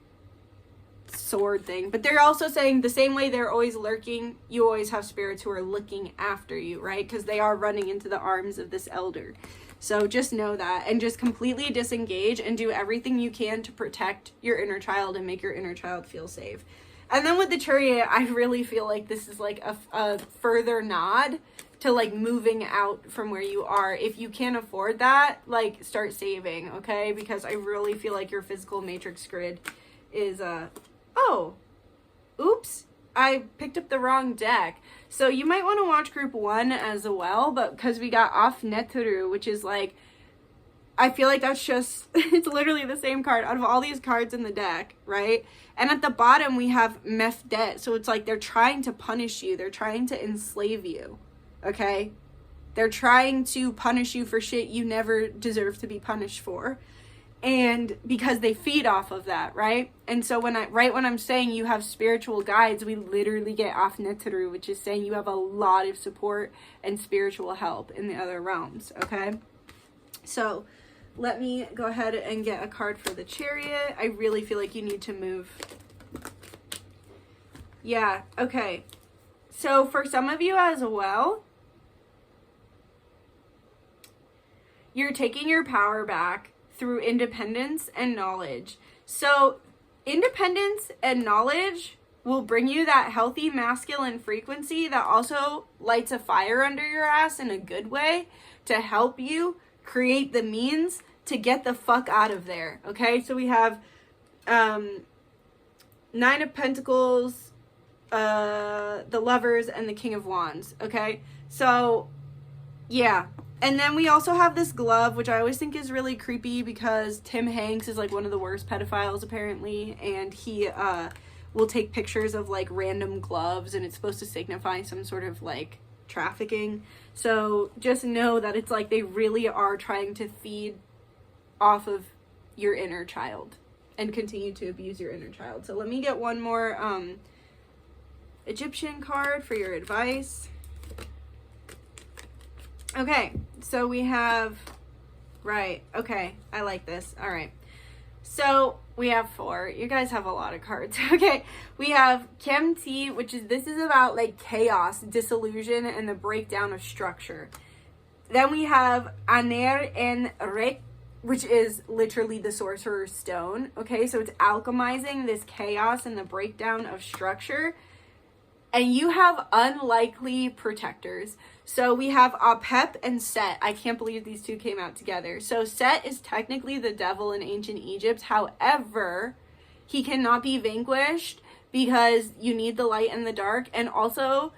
sword thing. But they're also saying the same way they're always lurking, you always have spirits who are looking after you, right? Because they are running into the arms of this elder. So just know that, and just completely disengage and do everything you can to protect your inner child and make your inner child feel safe. And then with the Chariot, I really feel like this is like a further nod to like moving out from where you are. If you can't afford that, like, start saving, okay? Because I really feel like your physical matrix grid is oh, oops, I picked up the wrong deck. So you might want to watch group 1 as well, but because we got Off Neturu, which is like, I feel like that's just, it's literally the same card out of all these cards in the deck, right? And at the bottom we have Mefdet, so it's like they're trying to punish you, they're trying to enslave you, okay? They're trying to punish you for shit you never deserve to be punished for. And because they feed off of that, right? And so when I'm saying you have spiritual guides, we literally get Off Neturu, which is saying you have a lot of support and spiritual help in the other realms, okay? So let me go ahead and get a card for the Chariot. I really feel like you need to move. Yeah, okay. So for some of you as well, you're taking your power back through independence and knowledge. So independence and knowledge will bring you that healthy masculine frequency that also lights a fire under your ass in a good way to help you create the means to get the fuck out of there, okay? So we have 9 of Pentacles, the Lovers, and the King of Wands, okay? So, yeah. And then we also have this glove, which I always think is really creepy because Tim Hanks is like one of the worst pedophiles apparently, and he will take pictures of like random gloves, and it's supposed to signify some sort of like trafficking. So just know that it's like they really are trying to feed off of your inner child and continue to abuse your inner child. So let me get one more Egyptian card for your advice. Okay, so we have, right, okay, I like this, all right. So we have 4, you guys have a lot of cards, okay. We have Kemti, which is, this is about like chaos, disillusion, and the breakdown of structure. Then we have Aner en Rek, which is literally the Sorcerer's Stone, okay. So it's alchemizing this chaos and the breakdown of structure. And you have unlikely protectors. So we have Apep and Set. I can't believe these two came out together. So Set is technically the devil in ancient Egypt. However, he cannot be vanquished because you need the light and the dark. And also,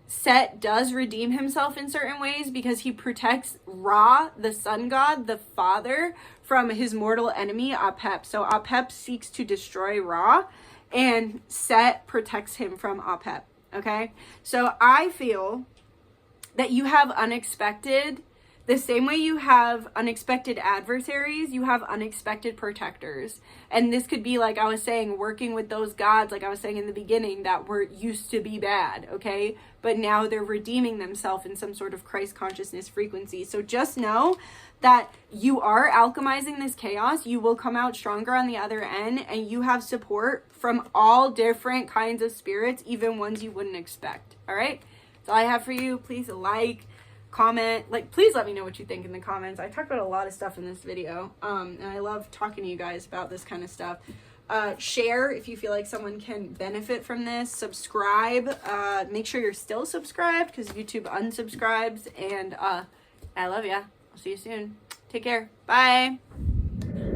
Set does redeem himself in certain ways because he protects Ra, the sun god, the father, from his mortal enemy, Apep. So Apep seeks to destroy Ra, and Set protects him from Apep. Okay, so I feel that you have unexpected, the same way you have unexpected adversaries, you have unexpected protectors. And this could be, like I was saying, working with those gods, like I was saying in the beginning, that were used to be bad, okay? But now they're redeeming themselves in some sort of Christ consciousness frequency. So just know that you are alchemizing this chaos. You will come out stronger on the other end, and you have support from all different kinds of spirits, even ones you wouldn't expect, all right? That's all I have for you. Please like, comment, like, please let me know what you think in the comments. I talked about a lot of stuff in this video, and I love talking to you guys about this kind of stuff. Share if you feel like someone can benefit from this. Subscribe. Make sure you're still subscribed because YouTube unsubscribes. And I love ya. I'll see you soon. Take care. Bye.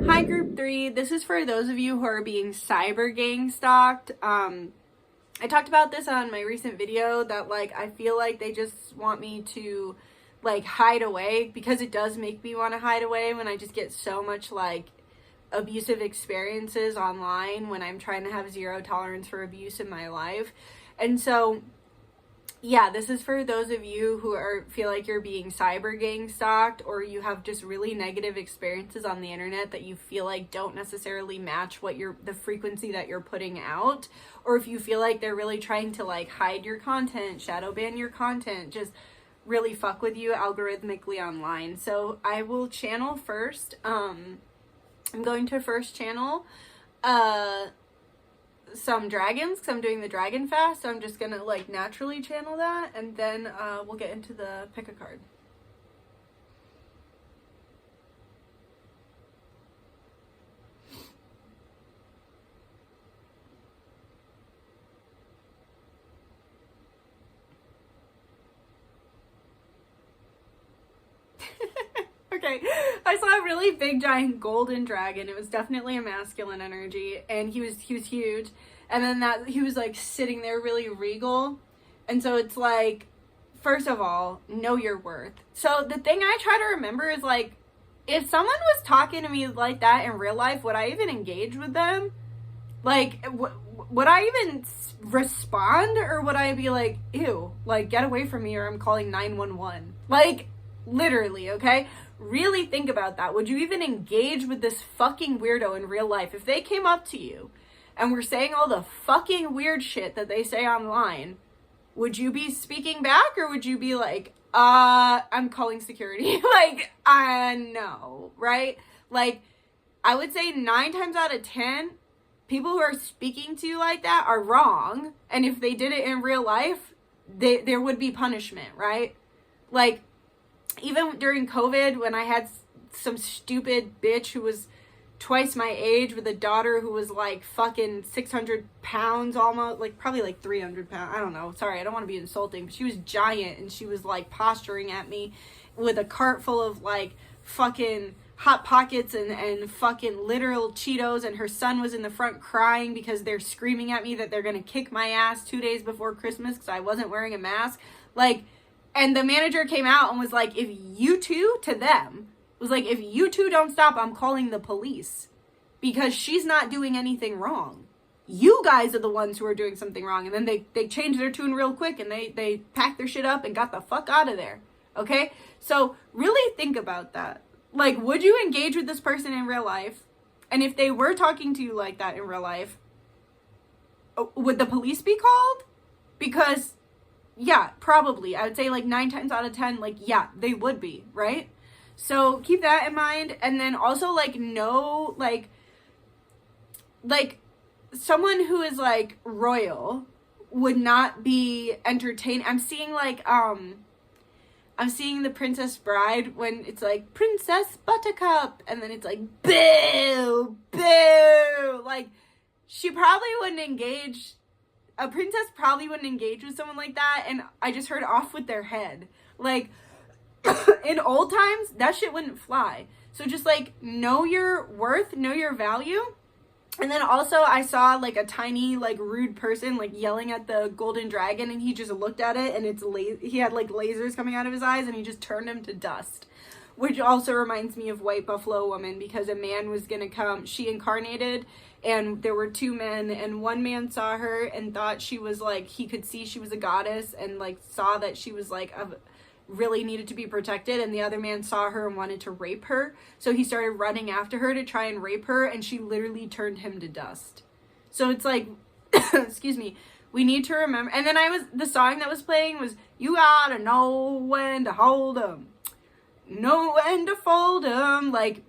Hi, Group 3. This is for those of you who are being cyber gang stalked. I talked about this on my recent video that, like, I feel like they just want me to, like, hide away, because it does make me want to hide away when I just get so much, like, abusive experiences online when I'm trying to have zero tolerance for abuse in my life. And so, yeah, this is for those of you who feel like you're being cyber gang stalked, or you have just really negative experiences on the internet that you feel like don't necessarily match what the frequency that you're putting out, or if you feel like they're really trying to, like, hide your content, shadow ban your content, just really fuck with you algorithmically online. So I will channel first. I'm going to first channel some dragons, because I'm doing the dragon fast, so I'm just gonna, like, naturally channel that, and then we'll get into the pick a card. Okay, I saw a really big giant golden dragon. It was definitely a masculine energy, and he was huge. And then he was, like, sitting there really regal. And so it's like, first of all, know your worth. So the thing I try to remember is, like, if someone was talking to me like that in real life, would I even engage with them? Like, would I even respond, or would I be like, ew, like, get away from me, or I'm calling 911? Like, literally, okay? Really think about that. Would you even engage with this fucking weirdo in real life? If they came up to you and were saying all the fucking weird shit that they say online, would you be speaking back, or would you be like, I'm calling security? Like, no, right? Like, I would say 9 times out of 10, people who are speaking to you like that are wrong. And if they did it in real life, there would be punishment, right? Like, even during COVID, when I had some stupid bitch who was twice my age with a daughter who was, like, fucking 600 pounds almost, like, probably like 300 pounds. I don't know. Sorry, I don't want to be insulting, but she was giant, and she was, like, posturing at me with a cart full of, like, fucking Hot Pockets and fucking literal Cheetos, and her son was in the front crying because they're screaming at me that they're gonna kick my ass 2 days before Christmas because I wasn't wearing a mask. Like, and the manager came out and was like, if you two, to them, was like, if you two don't stop, I'm calling the police, because she's not doing anything wrong. You guys are the ones who are doing something wrong. And then they changed their tune real quick, and they packed their shit up and got the fuck out of there. Okay? So really think about that. Like, would you engage with this person in real life? And if they were talking to you like that in real life, would the police be called? Because, yeah, probably. I would say, like, 9 times out of 10, like, yeah, they would be, right? So keep that in mind. And then also, like, know, like, someone who is, like, royal would not be entertained. I'm seeing, like, I'm seeing The Princess Bride when it's like, Princess Buttercup, and then it's like, boo, boo. Like, she probably wouldn't engage, a princess probably wouldn't engage with someone like that, and I just heard off with their head. Like, in old times, that shit wouldn't fly. So just, like, know your worth, know your value. And then also, I saw, like, a tiny, like, rude person, like, yelling at the golden dragon, and he just looked at it, and he had, like, lasers coming out of his eyes, and he just turned him to dust. Which also reminds me of White Buffalo Woman, because a man was gonna come, she incarnated, and there were 2 men, and one man saw her and thought she was, like, he could see she was a goddess, and, like, saw that she was, like, really needed to be protected, and the other man saw her and wanted to rape her, so he started running after her to try and rape her, and she literally turned him to dust. So it's like, excuse me, we need to remember. And then the song that was playing was, you gotta know when to hold 'em, know when to fold 'em. Like,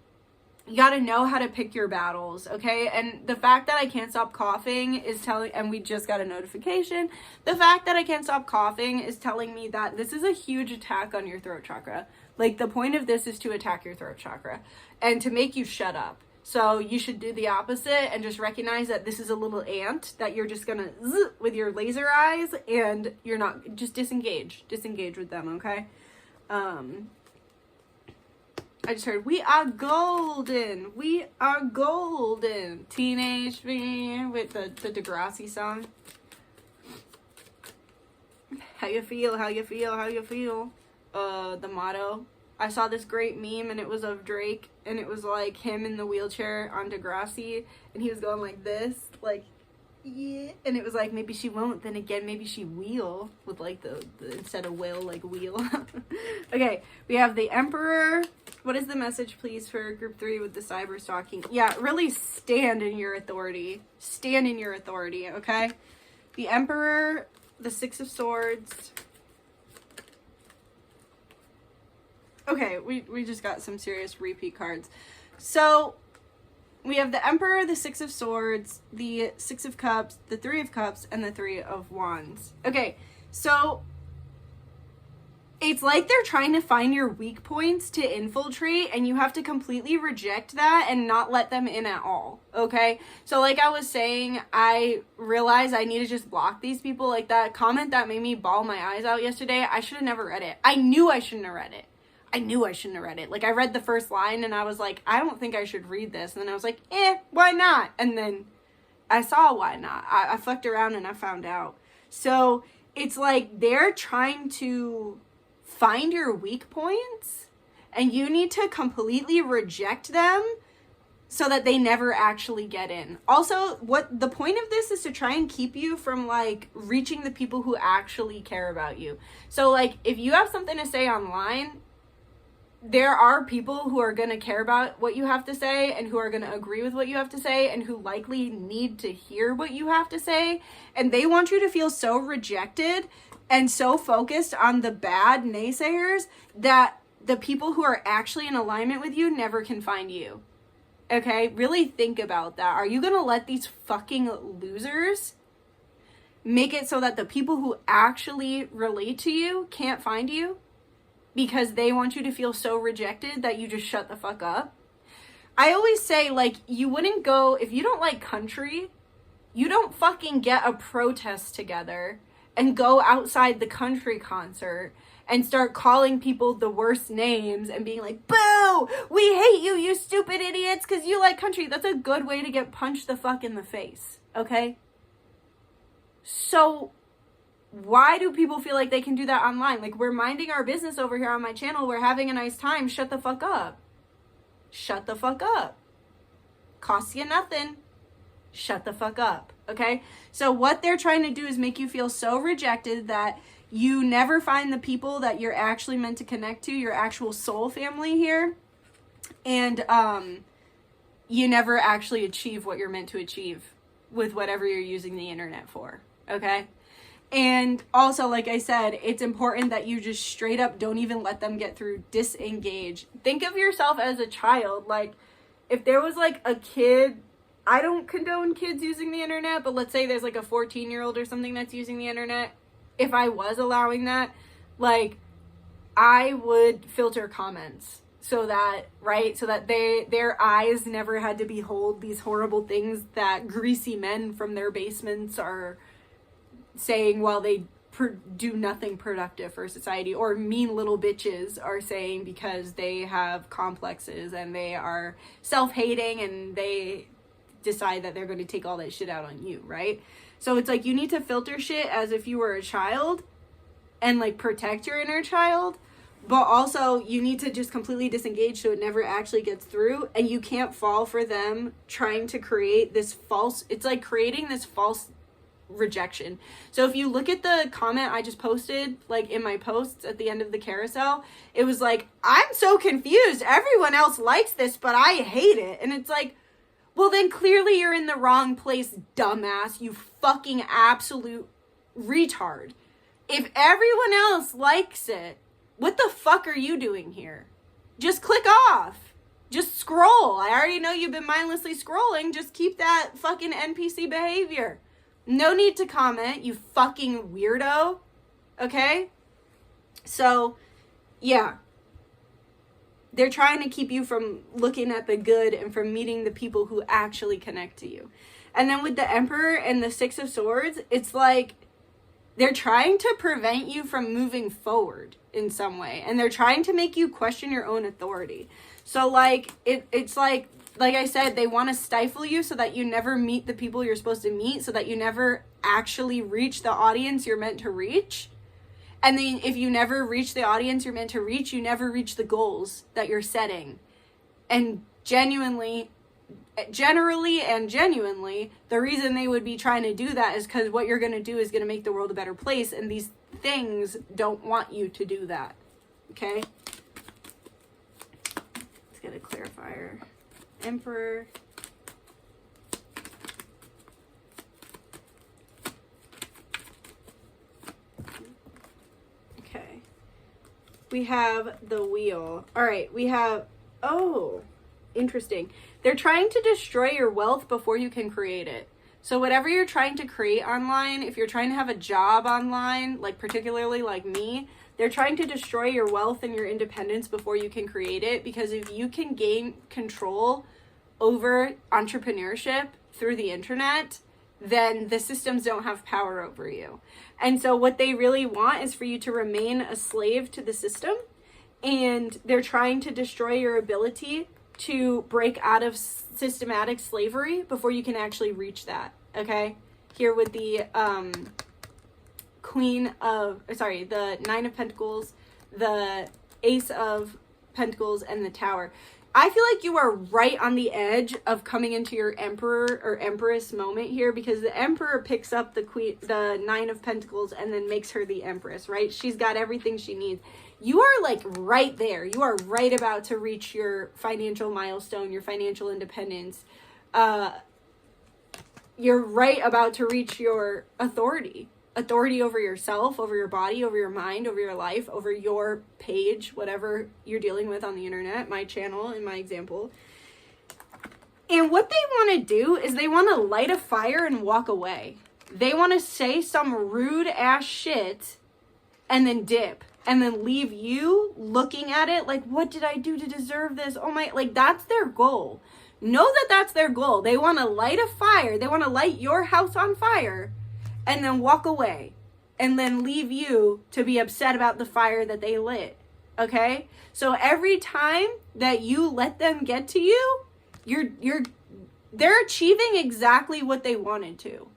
you gotta know how to pick your battles, okay? And the fact that I can't stop coughing is telling, and we just got a notification, the fact that I can't stop coughing is telling me that this is a huge attack on your throat chakra. Like, the point of this is to attack your throat chakra and to make you shut up. So you should do the opposite and just recognize that this is a little ant that you're just gonna zzz with your laser eyes, and you're not, just disengage with them, okay? I just heard, we are golden. We are golden. Teenage me with the Degrassi song. How you feel? How you feel? How you feel? The motto. I saw this great meme, and it was of Drake, and it was like him in the wheelchair on Degrassi, and he was going like this, like, yeah, and it was like, maybe she won't, then again, maybe she will, with like the instead of will, like wheel. Okay, we have the Emperor. What is the message, please, for group 3 with the cyber stalking? Yeah, really stand in your authority. Stand in your authority, okay? The Emperor, the 6 of Swords. Okay, we just got some serious repeat cards. So, we have the Emperor, the 6 of Swords, the 6 of Cups, the 3 of Cups, and the 3 of Wands. Okay, so it's like they're trying to find your weak points to infiltrate, and you have to completely reject that and not let them in at all, okay? So like I was saying, I realized I need to just block these people. Like that comment that made me bawl my eyes out yesterday, I should have never read it. I knew I shouldn't have read it. Like, I read the first line, and I was like, I don't think I should read this. And then I was like, why not? And then I saw why not. I fucked around, and I found out. So it's like they're trying to find your weak points, and you need to completely reject them so that they never actually get in. Also, what the point of this is to try and keep you from, like, reaching the people who actually care about you. So, like, if you have something to say online, there are people who are going to care about what you have to say, and who are going to agree with what you have to say, and who likely need to hear what you have to say. And they want you to feel so rejected and so focused on the bad naysayers that the people who are actually in alignment with you never can find you. Okay? Really think about that. Are you going to let these fucking losers make it so that the people who actually relate to you can't find you? Because they want you to feel so rejected that you just shut the fuck up. I always say, like, you wouldn't go, if you don't like country, you don't fucking get a protest together and go outside the country concert and start calling people the worst names and being like, boo, we hate you, you stupid idiots, because you like country. That's a good way to get punched the fuck in the face, okay? So why do people feel like they can do that online? Like, we're minding our business over here on my channel. We're having a nice time. Shut the fuck up. Shut the fuck up. Costs you nothing. Shut the fuck up. Okay? So what they're trying to do is make you feel so rejected that you never find the people that you're actually meant to connect to, your actual soul family here. And you never actually achieve what you're meant to achieve with whatever you're using the internet for. Okay? And also, like I said, it's important that you just straight up don't even let them get through. Disengage. Think of yourself as a child. Like, if there was like a kid, I don't condone kids using the internet, but let's say there's like a 14-year-old or something that's using the internet. If I was allowing that, like, I would filter comments so that, right, so that their eyes never had to behold these horrible things that greasy men from their basements are saying while they do nothing productive for society, or mean little bitches are saying because they have complexes and they are self-hating and they decide that they're going to take all that shit out on you, right? So it's like you need to filter shit as if you were a child and like protect your inner child, but also you need to just completely disengage so it never actually gets through. And you can't fall for them trying to create this false, it's like creating this false rejection. So if you look at the comment I just posted, like in my posts at the end of the carousel, it was like, I'm so confused, everyone else likes this but I hate it. And it's like, well then clearly you're in the wrong place, dumbass, you fucking absolute retard. If everyone else likes it, what the fuck are you doing here? Just click off. Just scroll. I already know you've been mindlessly scrolling. Just keep that fucking NPC behavior. No need to comment, you fucking weirdo. Okay? So, yeah. they're trying to keep you from looking at the good and from meeting the people who actually connect to you. And then with the Emperor and the Six of Swords, it's like they're trying to prevent you from moving forward in some way. And they're trying to make you question your own authority. So like, it's like I said, they want to stifle you so that you never meet the people you're supposed to meet, so that you never actually reach the audience you're meant to reach. And then if you never reach the audience you're meant to reach, you never reach the goals that you're setting. And generally and genuinely, the reason they would be trying to do that is because what you're going to do is going to make the world a better place, and these things don't want you to do that. Okay? Let's get a clarifier. Emperor. Okay. We have the wheel. All right, we have, oh, interesting. They're trying to destroy your wealth before you can create it. So whatever you're trying to create online, if you're trying to have a job online, like particularly like me, they're trying to destroy your wealth and your independence before you can create it. Because if you can gain control over entrepreneurship through the internet, then the systems don't have power over you. And so what they really want is for you to remain a slave to the system. And they're trying to destroy your ability to break out of systematic slavery before you can actually reach that. Okay? Here with the the Nine of Pentacles, the Ace of Pentacles, and the Tower. I feel like you are right on the edge of coming into your Emperor or Empress moment here, because the Emperor picks up the Nine of Pentacles and then makes her the Empress, right? She's got everything she needs. You are like right there. You are right about to reach your financial milestone, your financial independence. You're right about to reach your authority over yourself, over your body, over your mind, over your life, over your page, whatever you're dealing with on the internet, my channel in my example. And what they want to do is they want to light a fire and walk away. They want to say some rude ass shit and then dip. And then leave you looking at it like, what did I do to deserve this? Oh my, like that's their goal. Know that that's their goal. They want to light a fire. They want to light your house on fire and then walk away and then leave you to be upset about the fire that they lit. Okay? So every time that you let them get to you, they're achieving exactly what they wanted to.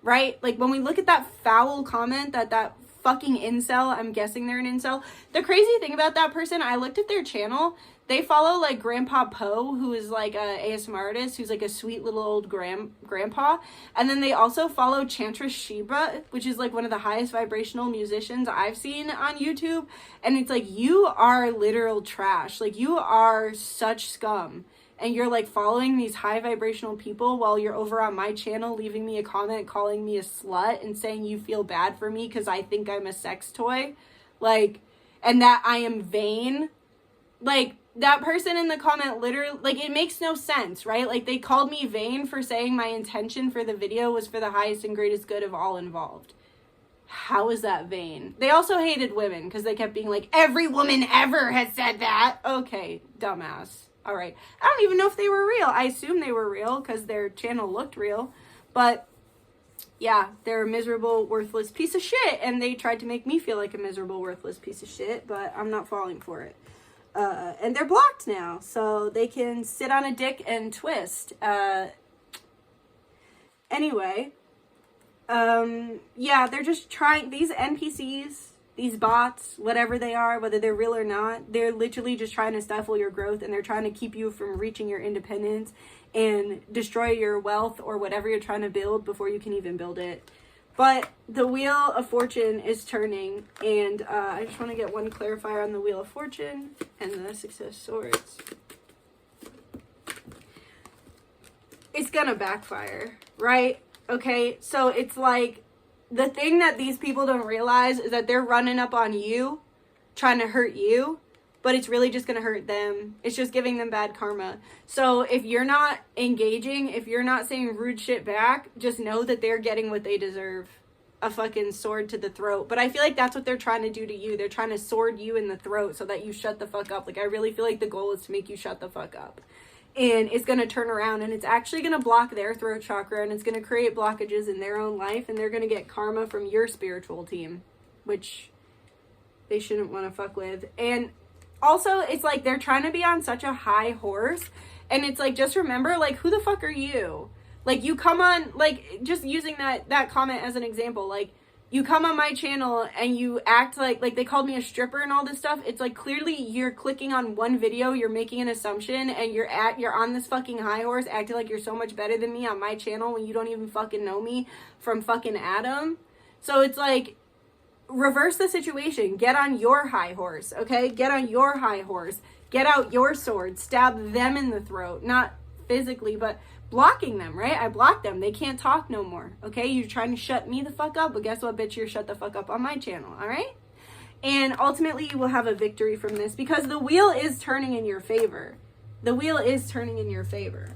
Right? Like when we look at that foul comment that fucking incel, I'm guessing they're an incel. The crazy thing about that person, I looked at their channel. They follow like Grandpa Poe, who is like a ASMR artist, who's like a sweet little old grandpa. And then they also follow Chantress Sheba, which is like one of the highest vibrational musicians I've seen on YouTube. And it's like, you are literal trash. Like you are such scum. And you're like following these high vibrational people while you're over on my channel leaving me a comment calling me a slut and saying you feel bad for me because I think I'm a sex toy. Like, and that I am vain. Like, that person in the comment literally, like, it makes no sense, right? Like, they called me vain for saying my intention for the video was for the highest and greatest good of all involved. How is that vain? They also hated women because they kept being like, every woman ever has said that. Okay, dumbass. All right. I don't even know if they were real. I assume they were real because their channel looked real. But yeah, they're a miserable, worthless piece of shit. And they tried to make me feel like a miserable, worthless piece of shit. But I'm not falling for it. And they're blocked now. So they can sit on a dick and twist. Anyway. Yeah, they're just trying, these NPCs, these bots, whatever they are, whether they're real or not, they're literally just trying to stifle your growth, and they're trying to keep you from reaching your independence and destroy your wealth or whatever you're trying to build before you can even build it. But the Wheel of Fortune is turning, and I just want to get one clarifier on the Wheel of Fortune and the Six of Swords. It's gonna backfire, right? Okay, so it's like, the thing that these people don't realize is that they're running up on you, trying to hurt you, but it's really just going to hurt them. It's just giving them bad karma. So if you're not engaging, if you're not saying rude shit back, just know that they're getting what they deserve. a fucking sword to the throat. But I feel like that's what they're trying to do to you. They're trying to sword you in the throat so that you shut the fuck up. Like, I really feel like the goal is to make you shut the fuck up. And it's going to turn around and it's actually going to block their throat chakra, and it's going to create blockages in their own life, and they're going to get karma from your spiritual team, which they shouldn't want to fuck with. And also, it's like they're trying to be on such a high horse, and it's like, just remember, like, who the fuck are you? Like, you come on, like, just using that comment as an example, like, you come on my channel and you act like they called me a stripper and all this stuff. It's like, clearly you're clicking on one video, you're making an assumption, and you're on this fucking high horse acting like you're so much better than me on my channel when you don't even fucking know me from fucking Adam. So it's like, reverse the situation. Get on your high horse, okay? Get on your high horse. Get out your sword. Stab them in the throat. Not physically, but blocking them, right? I blocked them. They can't talk no more, okay? You're trying to shut me the fuck up, but guess what, bitch? You're shut the fuck up on my channel, all right? And ultimately, you will have a victory from this because the wheel is turning in your favor. The wheel is turning in your favor.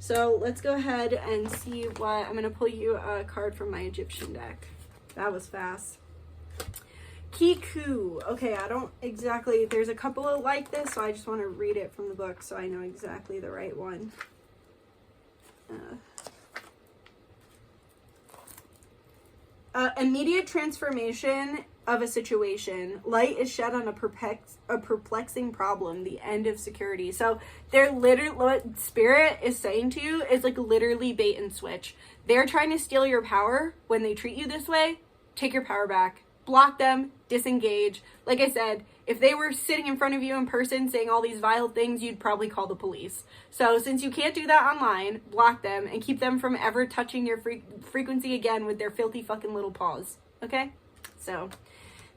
So let's go ahead and see what... I'm going to pull you a card from my Egyptian deck. That was fast. Kiku. Okay, I don't exactly... There's a couple like this, so I just want to read it from the book so I know exactly the right one. Immediate transformation of a situation. Light is shed on a perplexing problem. The end of security. So they're literally, what Spirit is saying to you is like literally bait and switch. They're trying to steal your power when they treat you this way. Take your power back. Block them. Disengage. Like I said, if they were sitting in front of you in person saying all these vile things, you'd probably call the police. So since you can't do that online, block them and keep them from ever touching your frequency again with their filthy fucking little paws. Okay? So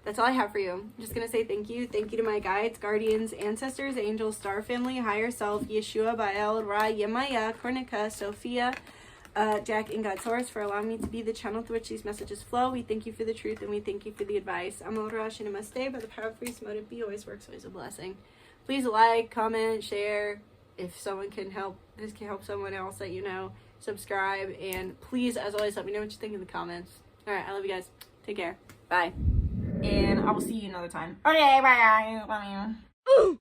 that's all I have for you. I'm just going to say thank you. Thank you to my guides, guardians, ancestors, angels, star family, higher self, Yeshua, Baal, Ra, Yemaya, Kornika, Sophia, Jack, and God's Source for allowing me to be the channel through which these messages flow. We thank you for the truth and we thank you for the advice. I'm Rashi Namaste. By the power of free motive be always works, always a blessing. Please like, comment, share. If someone can help, this can help someone else that you know. Subscribe, and please, as always, let me know what you think in the comments. Alright, I love you guys. Take care. Bye. And I will see you another time. Okay, bye. Love you.